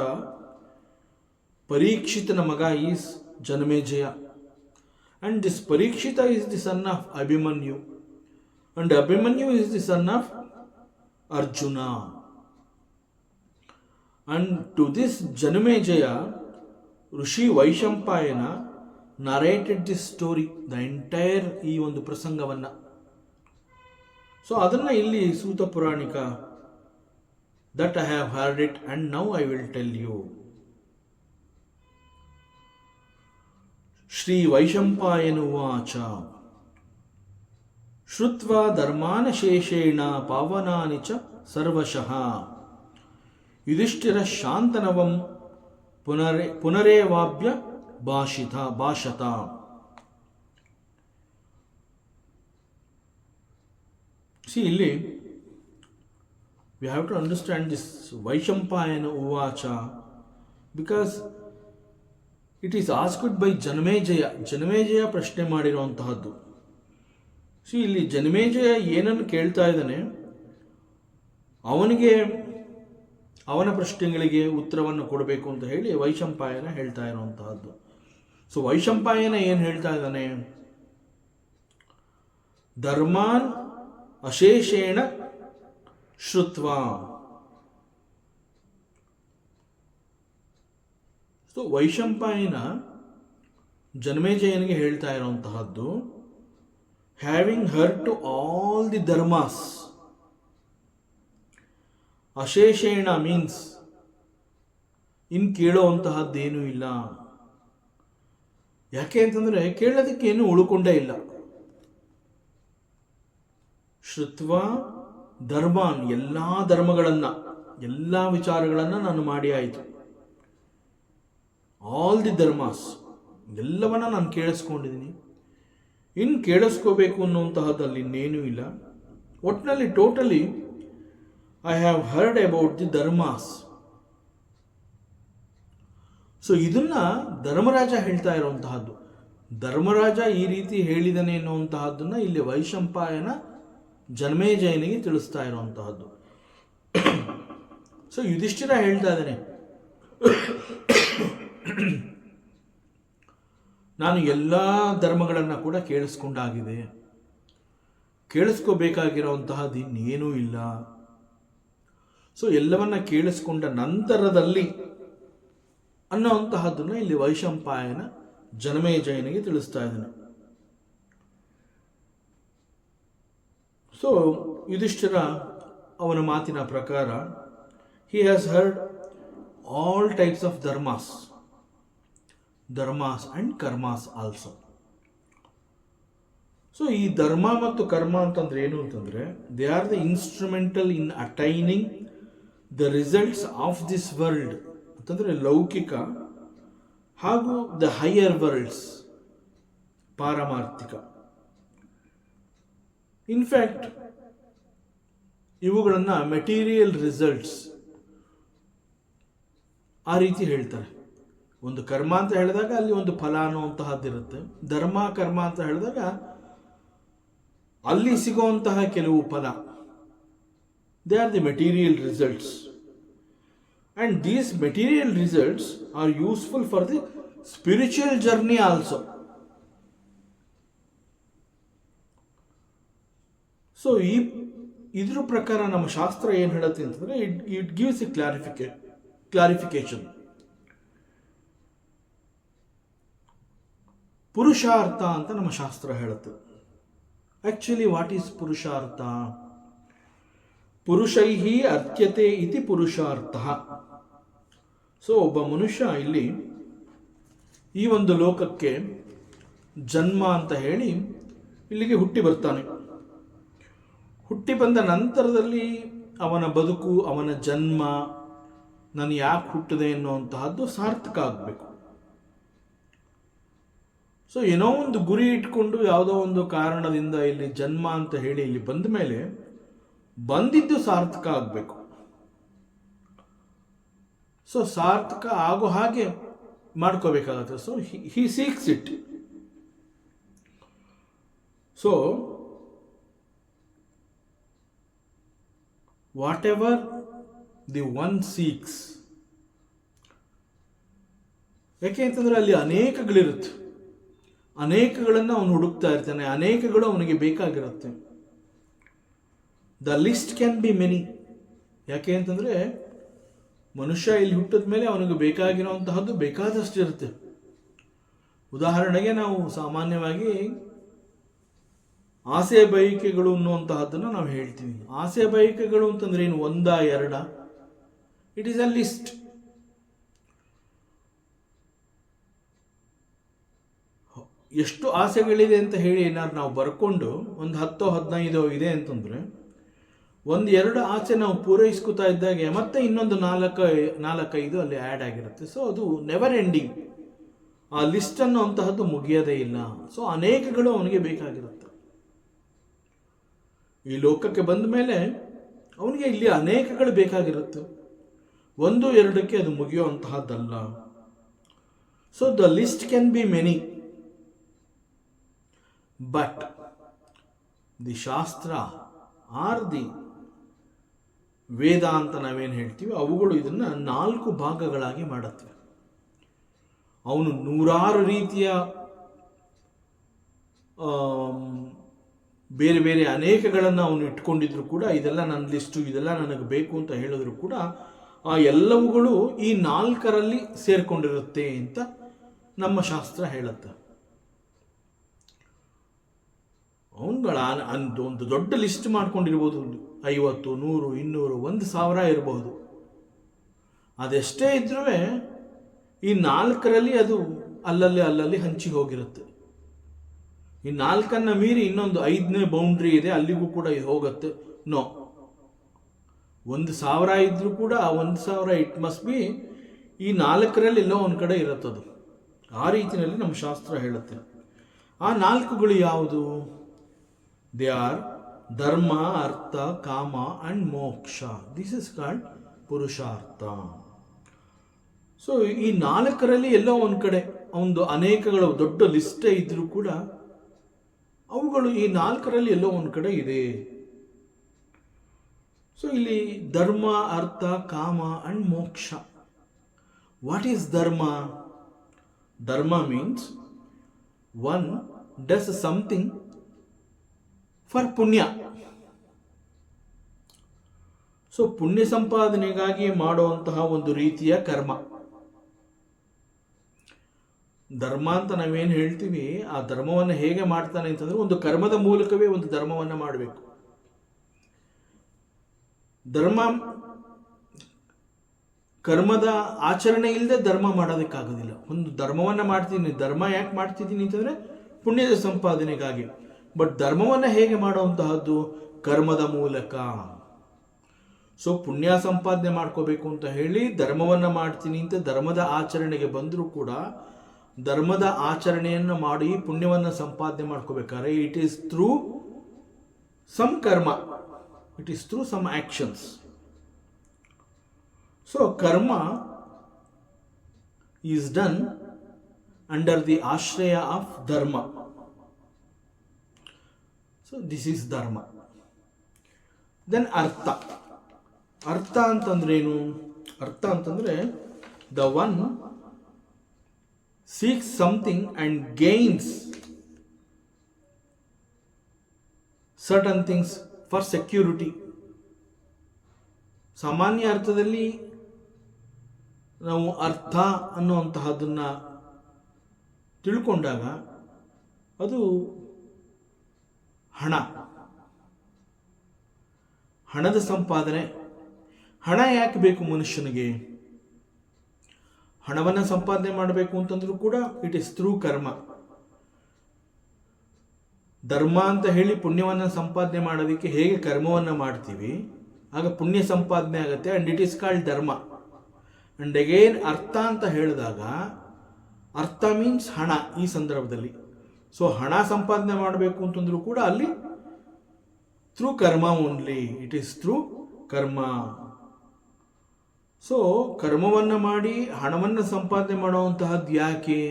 ಪರೀಕ್ಷಿತನ ಮಗ is Janamejaya, and this Parikshita is the son of Abhimanyu, and Abhimanyu is the son of Arjuna. And to this Janamejaya, Rishi Vaishampayana narrated this story, the entire ಈ ಒಂದು ಪ್ರಸಂಗವನ್ನು. ಸೊ ಅದನ್ನು ಇಲ್ಲಿ ಸೂತ ಪುರಾಣಿಕ, that I have heard it and now I will tell you. Shri ವೈಶಂಪಾಯನುವಾಚ ಶ್ರುತ್ವಾ ಧರ್ಮಾನಶೇಷೇಣ ಪಾವನಾನಿ ಚ ಸರ್ವಶಃ ಯುಧಿಷ್ಠಿರ ಶಾಂತನವಂ ಪುನರೇವಾಭ್ಯ ಭಾಷತ. See, ಇಲ್ಲಿ we have to understand this Vaishampayana Uvacha because it is asked by Janamejaya ಪ್ರಶ್ನೆ ಮಾಡಿರುವಂತಹದ್ದು. ಇಲ್ಲಿ ಜನಮೇಜಯ ಏನನ್ನು ಕೇಳ್ತಾ ಇದ್ದಾನೆ, ಅವನಿಗೆ ಅವನ ಪ್ರಶ್ನೆಗಳಿಗೆ ಉತ್ತರವನ್ನು ಕೊಡಬೇಕು ಅಂತ ಹೇಳಿ ವೈಶಂಪಾಯನ ಹೇಳ್ತಾ ಇರುವಂತಹದ್ದು. ಸೊ ವೈಶಂಪಾಯನ ಏನು ಹೇಳ್ತಾ ಇದ್ದಾನೆ, ಧರ್ಮಾನ್ ಅಶೇಷೇಣ ಶ್ರುತ್ವಾ. ಸೊ ವೈಶಂಪಾಯನ ಜನಮೇಜಯನಿಗೆ ಹೇಳ್ತಾ ಇರುವಂತಹದ್ದು, having heard to all the dharmas. ಅಶೇಷೇಣ ಮೀನ್ಸ್ ಇನ್ನು ಕೇಳುವಂತಹದ್ದೇನೂ ಇಲ್ಲ. ಯಾಕೆ ಅಂತಂದರೆ ಕೇಳೋದಕ್ಕೇನು ಉಳ್ಕೊಂಡೇ ಇಲ್ಲ. ಶ್ರುತ್ವ ಧರ್ಮಾನ್, ಎಲ್ಲ ಧರ್ಮಗಳನ್ನು, ಎಲ್ಲ ವಿಚಾರಗಳನ್ನು ನಾನು ಮಾಡಿ ಆಯಿತು. ಆಲ್ ದಿ ಧರ್ಮಾಸ್, ಎಲ್ಲವನ್ನ ನಾನು ಕೇಳಿಸ್ಕೊಂಡಿದ್ದೀನಿ. ಇನ್ನು ಕೇಳಿಸ್ಕೋಬೇಕು ಅನ್ನುವಂತಹದ್ದಲ್ಲಿ ಇನ್ನೇನೂ ಇಲ್ಲ. ಒಟ್ಟಿನಲ್ಲಿ totally I have heard about the dharmas. So ಇದನ್ನ ಧರ್ಮರಾಜ ಹೇಳ್ತಾ ಇರುವಂತಹದ್ದು. ಧರ್ಮರಾಜ ಈ ರೀತಿ ಹೇಳಿದನೆ ಎನ್ನುವಂತಹದ್ದನ್ನ ಇಲ್ಲಿ ವೈಶಂಪಾಯನ ಜನಮೇಜಯನಿಗೆ ತಿಳಿಸ್ತಾ ಇರುವಂತಹದ್ದು. ಸೊ ಯುಧಿಷ್ಠಿರ ಹೇಳ್ತಾ ಇದ್ದಾನೆ, ನಾನು ಎಲ್ಲ ಧರ್ಮಗಳನ್ನು ಕೂಡ ಕೇಳಿಸ್ಕೊಂಡಾಗಿದೆ, ಕೇಳಿಸ್ಕೋಬೇಕಾಗಿರೋಂತಹದ್ದು ಇನ್ನೇನೂ ಇಲ್ಲ. ಸೊ ಎಲ್ಲವನ್ನ ಕೇಳಿಸ್ಕೊಂಡ ನಂತರದಲ್ಲಿ ಅನ್ನೋಂತಹದ್ದನ್ನು ಇಲ್ಲಿ ವೈಶಂಪಾಯನ ಜನಮೇಜಯನಿಗೆ ತಿಳಿಸ್ತಾ ಇದ್ದಾನೆ. ಸೊ ಯುಧಿಷ್ಠಿರ ಅವನ ಮಾತಿನ ಪ್ರಕಾರ he has heard all types of dharmas and karmas also. So ಈ ಧರ್ಮ ಮತ್ತು ಕರ್ಮ ಅಂತಂದ್ರೆ ಏನು ಅಂತಂದ್ರೆ, they are the instrumental in attaining the results of this world ಅಂತಂದ್ರೆ ಲೌಕಿಕ ಹಾಗೂ ದ ಹೈಯರ್ ವರ್ಲ್ಡ್ಸ್, ಪಾರಮಾರ್ಥಿಕ. ಇನ್ಫ್ಯಾಕ್ಟ್ ಇವುಗಳನ್ನು ಮೆಟೀರಿಯಲ್ ರಿಸಲ್ಟ್ಸ್ ಆ ರೀತಿ ಹೇಳ್ತಾರೆ. ಒಂದು ಕರ್ಮ ಅಂತ ಹೇಳಿದಾಗ ಅಲ್ಲಿ ಒಂದು ಫಲ ಅನ್ನುವಂತಹದ್ದಿರುತ್ತೆ. ಧರ್ಮ ಕರ್ಮ ಅಂತ ಹೇಳಿದಾಗ ಅಲ್ಲಿ ಸಿಗುವಂತಹ ಕೆಲವು ಫಲ. They are the material results. And these material results are useful for the spiritual journey also. So, ಇದರ ಪ್ರಕಾರ ನಮ್ಮ ಶಾಸ್ತ್ರ ಏನು ಹೇಳುತ್ತೆ ಅಂತಂದರೆ, ಇಟ್ ಗಿವ್ಸ್ ಎ ಕ್ಲಾರಿಫಿಕೇಶನ್. ಪುರುಷಾರ್ಥ ಅಂತ ನಮ್ಮ ಶಾಸ್ತ್ರ ಹೇಳುತ್ತೆ. ಆಕ್ಚುಲಿ ವಾಟ್ ಈಸ್ ಪುರುಷಾರ್ಥ? ಪುರುಷೈಹಿ ಅರ್ಥ್ಯತೆ ಇತಿ ಪುರುಷಾರ್ಥ. ಸೊ ಒಬ್ಬ ಮನುಷ್ಯ ಇಲ್ಲಿ ಈ ಒಂದು ಲೋಕಕ್ಕೆ ಜನ್ಮ ಅಂತ ಹೇಳಿ ಇಲ್ಲಿಗೆ ಹುಟ್ಟಿ ಬರ್ತಾನೆ. ಹುಟ್ಟಿ ಬಂದ ನಂತರದಲ್ಲಿ ಅವನ ಬದುಕು, ಅವನ ಜನ್ಮ, ನಾನು ಯಾಕೆ ಹುಟ್ಟಿದೆ ಅನ್ನುವಂತಹದ್ದು ಸಾರ್ಥಕ ಆಗಬೇಕು. ಸೊ ಏನೋ ಒಂದು ಗುರಿ ಇಟ್ಕೊಂಡು ಯಾವುದೋ ಒಂದು ಕಾರಣದಿಂದ ಇಲ್ಲಿ ಜನ್ಮ ಅಂತ ಹೇಳಿ ಇಲ್ಲಿ ಬಂದ ಮೇಲೆ ಬಂದಿದ್ದು ಸಾರ್ಥಕ ಆಗಬೇಕು. ಸೊ ಸಾರ್ಥಕ ಆಗೋ ಹಾಗೆ ಮಾಡ್ಕೋಬೇಕಾಗತ್ತೆ. So he seeks it. So what ever the one seeks, ಯಾಕೆ ಅಂತಂದ್ರೆ ಅಲ್ಲಿ ಅನೇಕಗಳಿರುತ್ತೆ, ಅನೇಕಗಳನ್ನು ಅವನು ಹುಡುಕ್ತಾ ಇರ್ತಾನೆ, ಅನೇಕಗಳು ಅವನಿಗೆ ಬೇಕಾಗಿರುತ್ತೆ. The list can be many. ಯಾಕೆ ಅಂತಂದರೆ ಮನುಷ್ಯ ಇಲ್ಲಿ ಹುಟ್ಟಿದ ಮೇಲೆ ಅವನಿಗೆ ಬೇಕಾಗಿರುವಂತಹದ್ದು ಬೇಕಾದಷ್ಟು ಇರುತ್ತೆ. ಉದಾಹರಣೆಗೆ ನಾವು ಸಾಮಾನ್ಯವಾಗಿ ಆಸೆ ಬಯಕೆಗಳು ಅನ್ನುವಂತಹದ್ದನ್ನು ನಾವು ಹೇಳ್ತೀವಿ. ಆಸೆ ಬಯಕೆಗಳು ಅಂತಂದ್ರೆ ಏನು? ಒಂದ ಎರಡ? It is a list. ಎಷ್ಟು ಆಸೆಗಳಿದೆ ಅಂತ ಹೇಳಿ ಏನಾದ್ರು ನಾವು ಬರ್ಕೊಂಡು ಒಂದು 10-15 ಇದೆ ಅಂತಂದ್ರೆ, ಒಂದು 2 ಆಸೆ ನಾವು ಪೂರೈಸ್ಕೊತಾ ಇದ್ದಾಗೆ ಮತ್ತೆ ಇನ್ನೊಂದು 4-5 ಅಲ್ಲಿ ಆ್ಯಡ್ ಆಗಿರುತ್ತೆ. ಸೊ ಅದು ನೆವರ್ ಎಂಡಿಂಗ್. ಆ ಲಿಸ್ಟ್ ಅನ್ನುವಂತಹದ್ದು ಮುಗಿಯೋದೇ ಇಲ್ಲ. ಸೊ ಅನೇಕಗಳು ಅವನಿಗೆ ಬೇಕಾಗಿರುತ್ತೆ. ಈ ಲೋಕಕ್ಕೆ ಬಂದ ಮೇಲೆ ಅವನಿಗೆ ಇಲ್ಲಿ ಅನೇಕಗಳು ಬೇಕಾಗಿರುತ್ತೆ. 1-2ಕ್ಕೆ ಅದು ಮುಗಿಯುವಂತಹದ್ದಲ್ಲ. So the list can be many, but the Shastra are the Veda ಅಂತ ನಾವೇನು ಹೇಳ್ತೀವಿ, ಅವುಗಳು ಇದನ್ನ 4 ಭಾಗಗಳಾಗಿ ಮಾಡುತ್ತವೆ. ಅವನು 100 ರೀತಿಯ ಬೇರೆ ಬೇರೆ ಅನೇಕಗಳನ್ನು ಅವನು ಇಟ್ಕೊಂಡಿದ್ರು ಕೂಡ, ಇದೆಲ್ಲ ನನ್ನ ಲಿಸ್ಟು, ಇದೆಲ್ಲ ನನಗೆ ಬೇಕು ಅಂತ ಹೇಳಿದ್ರು ಕೂಡ, ಆ ಎಲ್ಲವುಗಳು ಈ 4ರಲ್ಲಿ ಸೇರ್ಕೊಂಡಿರುತ್ತೆ ಅಂತ ನಮ್ಮ ಶಾಸ್ತ್ರ ಹೇಳುತ್ತೆ. ಅವನುಗಳ ಒಂದು ದೊಡ್ಡ ಲಿಸ್ಟ್ ಮಾಡ್ಕೊಂಡಿರ್ಬೋದು. 50, 100, 200, 1,000 ಇರಬಹುದು. ಅದೆಷ್ಟೇ ಇದ್ರೂ ಈ 4ರಲ್ಲಿ ಅದು ಅಲ್ಲಲ್ಲಿ ಹಂಚಿ ಹೋಗಿರುತ್ತೆ. ಈ 4ಅನ್ನು ಮೀರಿ ಇನ್ನೊಂದು 5ನೇ ಬೌಂಡ್ರಿ ಇದೆ, ಅಲ್ಲಿಗೂ ಕೂಡ ಇದು ಹೋಗುತ್ತೆ. ನೋ, 1,000 ಇದ್ರೂ ಕೂಡ ಆ 1,000 ಇಟ್ ಮಸ್ಟ್ ಬಿ ಈ 4ರಲ್ಲಿ ಎಲ್ಲೋ ಒಂದು ಕಡೆ ಇರುತ್ತದು. ಆ ರೀತಿಯಲ್ಲಿ ನಮ್ಮ ಶಾಸ್ತ್ರ ಹೇಳುತ್ತೆ. ಆ 4ಗಳು ಯಾವುದು? ದೇ ಆರ್ ಧರ್ಮ, ಅರ್ಥ, ಕಾಮ ಅಂಡ್ ಮೋಕ್ಷ. ದಿಸ್ ಇಸ್ ಕಾಲ್ಡ್ ಪುರುಷಾರ್ಥ. ಸೊ ಈ 4ರಲ್ಲಿ ಎಲ್ಲೋ ಒಂದು ಕಡೆ ಒಂದು ಅನೇಕಗಳು ದೊಡ್ಡ ಲಿಸ್ಟೇ ಇದ್ರೂ ಕೂಡ ಅವುಗಳು ಈ 4ರಲ್ಲಿ ಎಲ್ಲೋ ಒಂದು ಕಡೆ ಇದೆ. ಸೊ ಇಲ್ಲಿ ಧರ್ಮ, ಅರ್ಥ, ಕಾಮ ಅಂಡ್ ಮೋಕ್ಷ. ವಾಟ್ ಈಸ್ ಧರ್ಮ? ಧರ್ಮ means one does something for ಪುಣ್ಯ. ಸೊ ಪುಣ್ಯ ಸಂಪಾದನೆಗಾಗಿ ಮಾಡುವಂತಹ ಒಂದು ರೀತಿಯ ಕರ್ಮ. ಧರ್ಮ ಅಂತ ನಾವೇನು ಹೇಳ್ತೀವಿ, ಆ ಧರ್ಮವನ್ನು ಹೇಗೆ ಮಾಡ್ತಾನೆ ಅಂತಂದ್ರೆ ಒಂದು ಕರ್ಮದ ಮೂಲಕವೇ ಒಂದು ಧರ್ಮವನ್ನು ಮಾಡಬೇಕು. ಧರ್ಮ ಕರ್ಮದ ಆಚರಣೆ ಇಲ್ಲದೆ ಧರ್ಮ ಮಾಡೋದಕ್ಕಾಗೋದಿಲ್ಲ. ಒಂದು ಧರ್ಮವನ್ನು ಮಾಡ್ತೀನಿ, ಧರ್ಮ ಯಾಕೆ ಮಾಡ್ತಿದ್ದೀನಿ ಅಂತಂದ್ರೆ ಪುಣ್ಯದ ಸಂಪಾದನೆಗಾಗಿ. ಬಟ್ ಧರ್ಮವನ್ನು ಹೇಗೆ ಮಾಡುವಂತಹದ್ದು? ಕರ್ಮದ ಮೂಲಕ. ಸೊ ಪುಣ್ಯ ಸಂಪಾದನೆ ಮಾಡ್ಕೋಬೇಕು ಅಂತ ಹೇಳಿ ಧರ್ಮವನ್ನು ಮಾಡ್ತೀನಿ ಅಂತ ಧರ್ಮದ ಆಚರಣೆಗೆ ಬಂದರೂ ಕೂಡ ಧರ್ಮದ ಆಚರಣೆಯನ್ನು ಮಾಡಿ ಪುಣ್ಯವನ್ನು ಸಂಪಾದನೆ ಮಾಡ್ಕೋಬೇಕಾದ್ರೆ it is through some karma, it is through some actions. So karma is done under the ashraya of dharma. So this is dharma. Then artha. ಅರ್ಥ ಅಂತಂದ್ರೇನು? ಅರ್ಥ ಅಂತಂದ್ರೆ the one seeks something and gains certain things for security. ಸಾಮಾನ್ಯ ಅರ್ಥದಲ್ಲಿ ನಾವು ಅರ್ಥ ಅನ್ನುವಂತಹದನ್ನ ತಿಳ್ಕೊಂಡಾಗ ಅದು ಹಣ, ಹಣದ ಸಂಪಾದನೆ. ಹಣ ಯಾಕೆ ಬೇಕು ಮನುಷ್ಯನಿಗೆ? ಹಣವನ್ನು ಸಂಪಾದನೆ ಮಾಡಬೇಕು ಅಂತಂದ್ರೂ ಕೂಡ ಇಟ್ ಇಸ್ ಥ್ರೂ ಕರ್ಮ. ಧರ್ಮ ಅಂತ ಹೇಳಿ ಪುಣ್ಯವನ್ನು ಸಂಪಾದನೆ ಮಾಡೋದಕ್ಕೆ ಹೇಗೆ ಕರ್ಮವನ್ನು ಮಾಡ್ತೀವಿ, ಆಗ ಪುಣ್ಯ ಸಂಪಾದನೆ ಆಗುತ್ತೆ ಅಂಡ್ ಇಟ್ ಈಸ್ ಕಾಲ್ಡ್ ಧರ್ಮ. ಅಂಡ್ ಅಗೇನ್ ಅರ್ಥ ಅಂತ ಹೇಳಿದಾಗ ಅರ್ಥ ಮೀನ್ಸ್ ಹಣ ಈ ಸಂದರ್ಭದಲ್ಲಿ. ಸೊ ಹಣ ಸಂಪಾದನೆ ಮಾಡಬೇಕು ಅಂತಂದ್ರೂ ಕೂಡ ಅಲ್ಲಿ ಥ್ರೂ ಕರ್ಮ ಓನ್ಲಿ, ಇಟ್ ಈಸ್ ಥ್ರೂ ಕರ್ಮ. ಸೊ ಕರ್ಮವನ್ನು ಮಾಡಿ ಹಣವನ್ನು ಸಂಪಾದನೆ ಮಾಡುವಂತಹದ್ದು ಯಾಕೆ?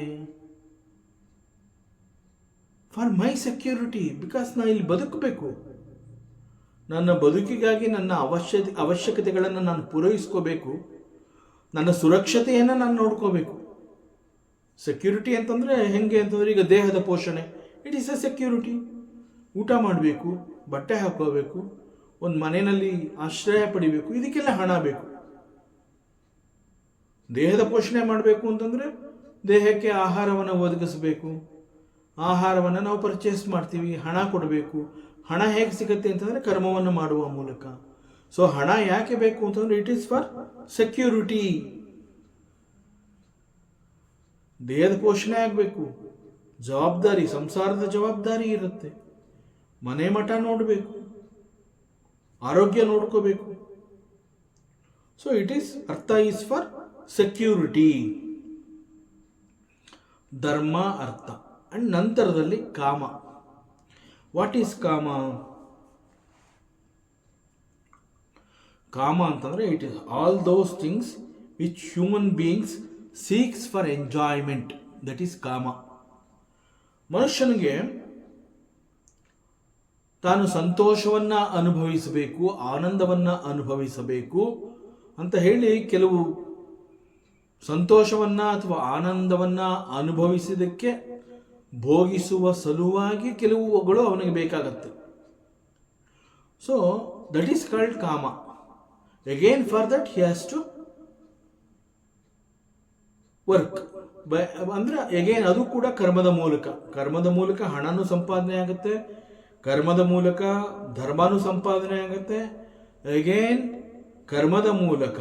ಫಾರ್ ಮೈ ಸೆಕ್ಯೂರಿಟಿ, ಬಿಕಾಸ್ ನಾನು ಇಲ್ಲಿ ಬದುಕಬೇಕು. ನನ್ನ ಬದುಕಿಗಾಗಿ ನನ್ನ ಅವಶ್ಯಕತೆಗಳನ್ನು ನಾನು ಪೂರೈಸ್ಕೋಬೇಕು, ನನ್ನ ಸುರಕ್ಷತೆಯನ್ನು ನಾನು ನೋಡ್ಕೋಬೇಕು. ಸೆಕ್ಯೂರಿಟಿ ಅಂತಂದರೆ ಹೆಂಗೆ ಅಂತಂದರೆ, ಈಗ ದೇಹದ ಪೋಷಣೆ ಇಟ್ ಈಸ್ ಎ ಸೆಕ್ಯೂರಿಟಿ. ಊಟ ಮಾಡಬೇಕು, ಬಟ್ಟೆ ಹಾಕೋಬೇಕು, ಒಂದು ಮನೆಯಲ್ಲಿ ಆಶ್ರಯ ಪಡಿಬೇಕು, ಇದಕ್ಕೆಲ್ಲ ಹಣ ಬೇಕು. ದೇಹದ ಪೋಷಣೆ ಮಾಡಬೇಕು ಅಂತಂದರೆ ದೇಹಕ್ಕೆ ಆಹಾರವನ್ನು ಒದಗಿಸಬೇಕು. ಆಹಾರವನ್ನು ನಾವು ಪರ್ಚೇಸ್ ಮಾಡ್ತೀವಿ, ಹಣ ಕೊಡಬೇಕು. ಹಣ ಹೇಗೆ ಸಿಗುತ್ತೆ ಅಂತಂದರೆ ಕರ್ಮವನ್ನು ಮಾಡುವ ಮೂಲಕ. ಸೊ ಹಣ ಯಾಕೆ ಬೇಕು ಅಂತಂದರೆ ಇಟ್ ಈಸ್ ಫಾರ್ ಸೆಕ್ಯೂರಿಟಿ. ದೇಹದ ಪೋಷಣೆ ಆಗಬೇಕು, ಜವಾಬ್ದಾರಿ, ಸಂಸಾರದ ಜವಾಬ್ದಾರಿ ಇರುತ್ತೆ, ಮನೆ ಮಠ ನೋಡಬೇಕು, ಆರೋಗ್ಯ ನೋಡ್ಕೋಬೇಕು. ಸೊ ಇಟ್ ಈಸ್ ಅರ್ಥ ಈಸ್ ಫಾರ್ ಸೆಕ್ಯೂರಿಟಿ. ಧರ್ಮ, ಅರ್ಥ. ಅಂಡ್ ನಂತರದಲ್ಲಿ ಕಾಮ. ವಾಟ್ ಈಸ್ ಕಾಮ? ಕಾಮ ಅಂತಂದ್ರೆ it is all those things which human beings seeks for enjoyment, that is ಕಾಮ. ಮನುಷ್ಯನಿಗೆ ತಾನು ಸಂತೋಷವನ್ನ ಅನುಭವಿಸಬೇಕು, ಆನಂದವನ್ನ ಅನುಭವಿಸಬೇಕು ಅಂತ ಹೇಳಿ ಕೆಲವು ಸಂತೋಷವನ್ನ ಅಥವಾ ಆನಂದವನ್ನ ಅನುಭವಿಸಿದಕ್ಕೆ ಭೋಗಿಸುವ ಸಲುವಾಗಿ ಕೆಲವುಗಳು ಅವನಿಗೆ ಬೇಕಾಗತ್ತೆ. So that is called kama. Again for that he has to work. ಅಂದ್ರೆ ಅಗೇನ್ ಅದು ಕೂಡ ಕರ್ಮದ ಮೂಲಕ ಹಣನೂ ಸಂಪಾದನೆ ಆಗುತ್ತೆ, ಕರ್ಮದ ಮೂಲಕ ಧರ್ಮನೂ ಸಂಪಾದನೆ ಆಗುತ್ತೆ. ಅಗೇನ್ ಕರ್ಮದ ಮೂಲಕ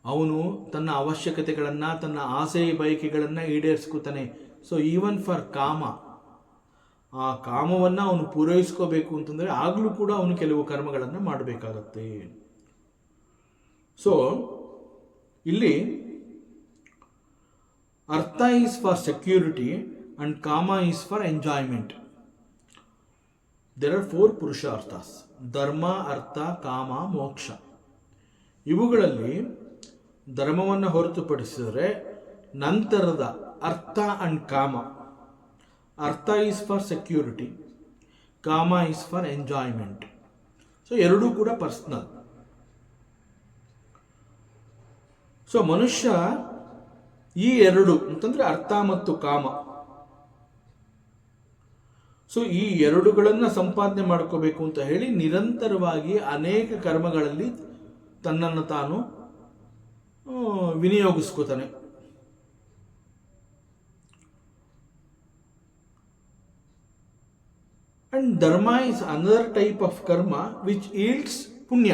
ಅವನು ತನ್ನ ಅವಶ್ಯಕತೆಗಳನ್ನು, ತನ್ನ ಆಸೆ ಬಯಕೆಗಳನ್ನು ಈಡೇರಿಸ್ಕೊತಾನೆ. ಸೊ ಈವನ್ ಫಾರ್ ಕಾಮ, ಆ ಕಾಮವನ್ನು ಅವನು ಪೂರೈಸ್ಕೋಬೇಕು ಅಂತಂದರೆ ಆಗಲೂ ಕೂಡ ಅವನು ಕೆಲವು ಕರ್ಮಗಳನ್ನು ಮಾಡಬೇಕಾಗತ್ತೆ. ಸೊ ಇಲ್ಲಿ artha is for security and kama is for enjoyment. There are 4 purusharthas: dharma, artha, ಕಾಮ, ಮೋಕ್ಷ. ಇವುಗಳಲ್ಲಿ ಧರ್ಮವನ್ನು ಹೊರತುಪಡಿಸಿದರೆ ನಂತರದ ಅರ್ಥ ಅಂಡ್ ಕಾಮ. ಅರ್ಥ ಈಸ್ ಫಾರ್ ಸೆಕ್ಯೂರಿಟಿ, ಕಾಮ ಈಸ್ ಫಾರ್ ಎಂಜಾಯ್ಮೆಂಟ್. ಸೊ ಎರಡೂ ಕೂಡ ಪರ್ಸನಲ್. ಸೊ ಮನುಷ್ಯ ಈ ಎರಡು ಅಂತಂದ್ರೆ ಅರ್ಥ ಮತ್ತು ಕಾಮ, ಸೊ ಈ ಎರಡುಗಳನ್ನು ಸಂಪಾದನೆ ಮಾಡ್ಕೋಬೇಕು ಅಂತ ಹೇಳಿ ನಿರಂತರವಾಗಿ ಅನೇಕ ಕರ್ಮಗಳಲ್ಲಿ ತನ್ನನ್ನು ತಾನು ವಿನಿಯೋಗಿಸ್ಕೋತಾನೆ. ಅಂಡ್ ಧರ್ಮ is another type of karma which yields ಪುಣ್ಯ.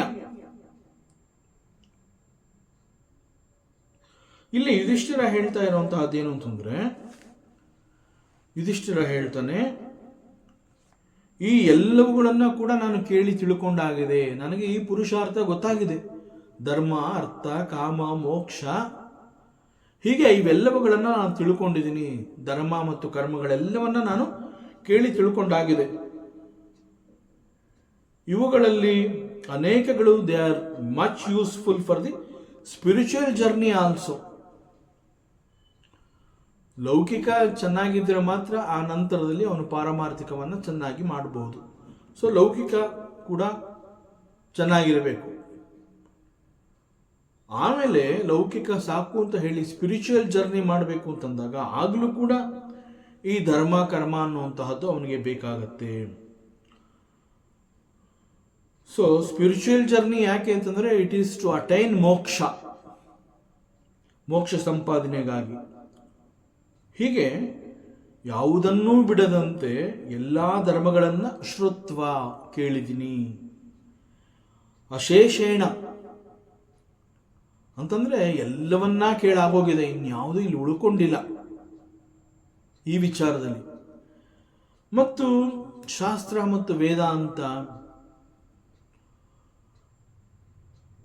ಇಲ್ಲಿ ಯುಧಿಷ್ಠಿರ ಹೇಳ್ತಾ ಇರುವಂತಹದ್ದೇನು ಅಂತಂದ್ರೆ, ಯುಧಿಷ್ಠಿರ ಹೇಳ್ತಾನೆ, ಈ ಎಲ್ಲವುಗಳನ್ನು ಕೂಡ ನಾನು ಕೇಳಿ ತಿಳ್ಕೊಂಡಾಗಿದೆ. ನನಗೆ ಈ ಪುರುಷಾರ್ಥ ಗೊತ್ತಾಗಿದೆ. ಧರ್ಮ, ಅರ್ಥ, ಕಾಮ, ಮೋಕ್ಷ, ಹೀಗೆ ಇವೆಲ್ಲವುಗಳನ್ನು ನಾನು ತಿಳ್ಕೊಂಡಿದ್ದೀನಿ. ಧರ್ಮ ಮತ್ತು ಕರ್ಮಗಳೆಲ್ಲವನ್ನ ನಾನು ಕೇಳಿ ತಿಳ್ಕೊಂಡಾಗಿದೆ. ಇವುಗಳಲ್ಲಿ ಅನೇಕಗಳು they are much useful for the spiritual journey also. ಲೌಕಿಕ ಚೆನ್ನಾಗಿದ್ದರೆ ಮಾತ್ರ ಆ ನಂತರದಲ್ಲಿ ಅವನು ಪಾರಮಾರ್ಥಿಕವನ್ನು ಚೆನ್ನಾಗಿ ಮಾಡಬಹುದು. ಸೊ ಲೌಕಿಕ ಕೂಡ ಚೆನ್ನಾಗಿರಬೇಕು. ಆಮೇಲೆ ಲೌಕಿಕ ಸಾಕು ಅಂತ ಹೇಳಿ ಸ್ಪಿರಿಚುವಲ್ ಜರ್ನಿ ಮಾಡಬೇಕು ಅಂತಂದಾಗ ಆಗಲೂ ಕೂಡ ಈ ಧರ್ಮ ಕರ್ಮ ಅನ್ನುವಂತಹದ್ದು ಅವನಿಗೆ ಬೇಕಾಗತ್ತೆ. ಸೊ ಸ್ಪಿರಿಚುವಲ್ ಜರ್ನಿ ಯಾಕೆ ಅಂತಂದ್ರೆ ಇಟ್ ಈಸ್ ಟು ಅಟೈನ್ ಮೋಕ್ಷ, ಮೋಕ್ಷ ಸಂಪಾದನೆಗಾಗಿ. ಹೀಗೆ ಯಾವುದನ್ನೂ ಬಿಡದಂತೆ ಎಲ್ಲ ಧರ್ಮಗಳನ್ನು ಶ್ರುತ್ವ ಕೇಳಿದ್ದೀನಿ. ಅಶೇಷೇಣ ಅಂತಂದ್ರೆ ಎಲ್ಲವನ್ನ ಕೇಳಾಗೋಗಿದೆ, ಇನ್ಯಾವುದೂ ಇಲ್ಲಿ ಉಳ್ಕೊಂಡಿಲ್ಲ ಈ ವಿಚಾರದಲ್ಲಿ. ಮತ್ತು ಶಾಸ್ತ್ರ ಮತ್ತು ವೇದಾಂತ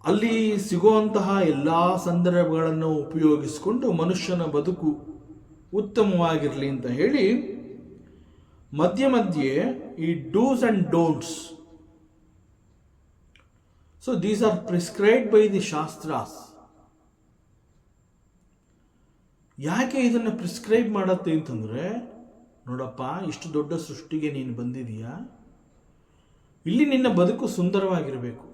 ಅಲ್ಲಿ ಸಿಗುವಂತಹ ಎಲ್ಲ ಸಂದರ್ಭಗಳನ್ನು ಉಪಯೋಗಿಸಿಕೊಂಡು ಮನುಷ್ಯನ ಬದುಕು ಉತ್ತಮವಾಗಿರಲಿ ಅಂತ ಹೇಳಿ ಮಧ್ಯೆ ಮಧ್ಯೆ ಈ dos and don'ts, so these are prescribed by the Shastras. ಯಾಕೆ ಇದನ್ನು ಪ್ರಿಸ್ಕ್ರೈಬ್ ಮಾಡತ್ತೆ ಅಂತಂದ್ರೆ, ನೋಡಪ್ಪ, ಇಷ್ಟು ದೊಡ್ಡ ಸೃಷ್ಟಿಗೆ ನೀನು ಬಂದಿದೀಯಾ, ಇಲ್ಲಿ ನಿನ್ನ ಬದುಕು ಸುಂದರವಾಗಿರಬೇಕು.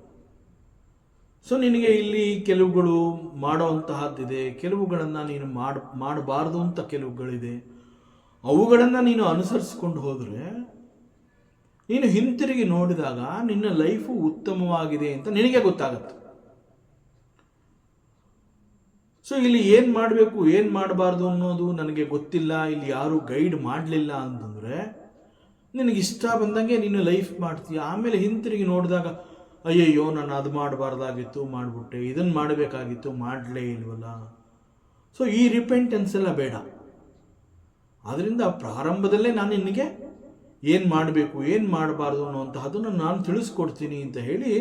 ಸೊ ನಿನಗೆ ಇಲ್ಲಿ ಕೆಲವುಗಳು ಮಾಡೋವಂತಹದ್ದಿದೆ, ಕೆಲವುಗಳನ್ನು ನೀನು ಮಾಡಬಾರ್ದು ಅಂತ ಕೆಲವುಗಳಿದೆ. ಅವುಗಳನ್ನು ನೀನು ಅನುಸರಿಸಿಕೊಂಡು ಹೋದರೆ ನೀನು ಹಿಂತಿರುಗಿ ನೋಡಿದಾಗ ನಿನ್ನ ಲೈಫು ಉತ್ತಮವಾಗಿದೆ ಅಂತ ನಿನಗೆ ಗೊತ್ತಾಗತ್ತೆ. ಸೊ ಇಲ್ಲಿ ಏನು ಮಾಡಬೇಕು ಏನು ಮಾಡಬಾರ್ದು ಅನ್ನೋದು ನನಗೆ ಗೊತ್ತಿಲ್ಲ, ಇಲ್ಲಿ ಯಾರು ಗೈಡ್ ಮಾಡಲಿಲ್ಲ ಅಂತಂದರೆ ನಿನಗಿಷ್ಟ ಬಂದಂಗೆ ನೀನು ಲೈಫ್ ಮಾಡ್ತೀಯ. ಆಮೇಲೆ ಹಿಂತಿರುಗಿ ನೋಡಿದಾಗ ಅಯ್ಯಯ್ಯೋ ನಾನು ಅದು ಮಾಡಬಾರ್ದಾಗಿತ್ತು ಮಾಡಿಬಿಟ್ಟೆ, ಇದನ್ನು ಮಾಡಬೇಕಾಗಿತ್ತು ಮಾಡಲೇ ಇಲ್ವಲ್ಲ. ಸೊ ಈ ರಿಪೆಂಟೆನ್ಸ್ ಎಲ್ಲ ಬೇಡ. ಆದ್ದರಿಂದ ಪ್ರಾರಂಭದಲ್ಲೇ ನಾನು ನಿನಗೆ ಏನು ಮಾಡಬೇಕು ಏನು ಮಾಡಬಾರ್ದು ಅನ್ನುವಂತಹದ್ದನ್ನು ನಾನು ತಿಳಿಸ್ಕೊಡ್ತೀನಿ ಅಂತ ಹೇಳಿ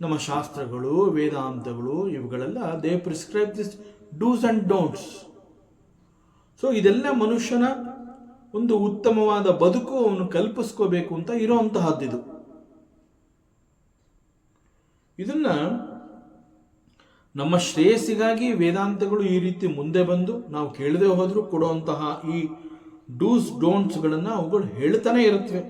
ನಮ್ಮ ಶಾಸ್ತ್ರಗಳು ವೇದಾಂತಗಳು ಇವುಗಳೆಲ್ಲ they prescribe this dos and don'ts. So ಇದೆಲ್ಲ ಮನುಷ್ಯನ ಒಂದು ಉತ್ತಮವಾದ ಬದುಕು ಅವನು ಕಲ್ಪಿಸ್ಕೋಬೇಕು ಅಂತ ಇರೋವಂತಹದ್ದಿದು. ಇದನ್ನ ನಮ್ಮ ಶ್ರೇಯಸ್ಸಿಗಾಗಿ ವೇದಾಂತಗಳು ಈ ರೀತಿ ಮುಂದೆ ಬಂದು ನಾವು ಕೇಳದೆ ಹೋದರೂ ಕೊಡುವಂತಹ ಈ ಡೂಸ್ ಡೋಂಟ್ಸ್ಗಳನ್ನು ಅವುಗಳು ಹೇಳ್ತಾನೆ ಇರುತ್ತವೆ.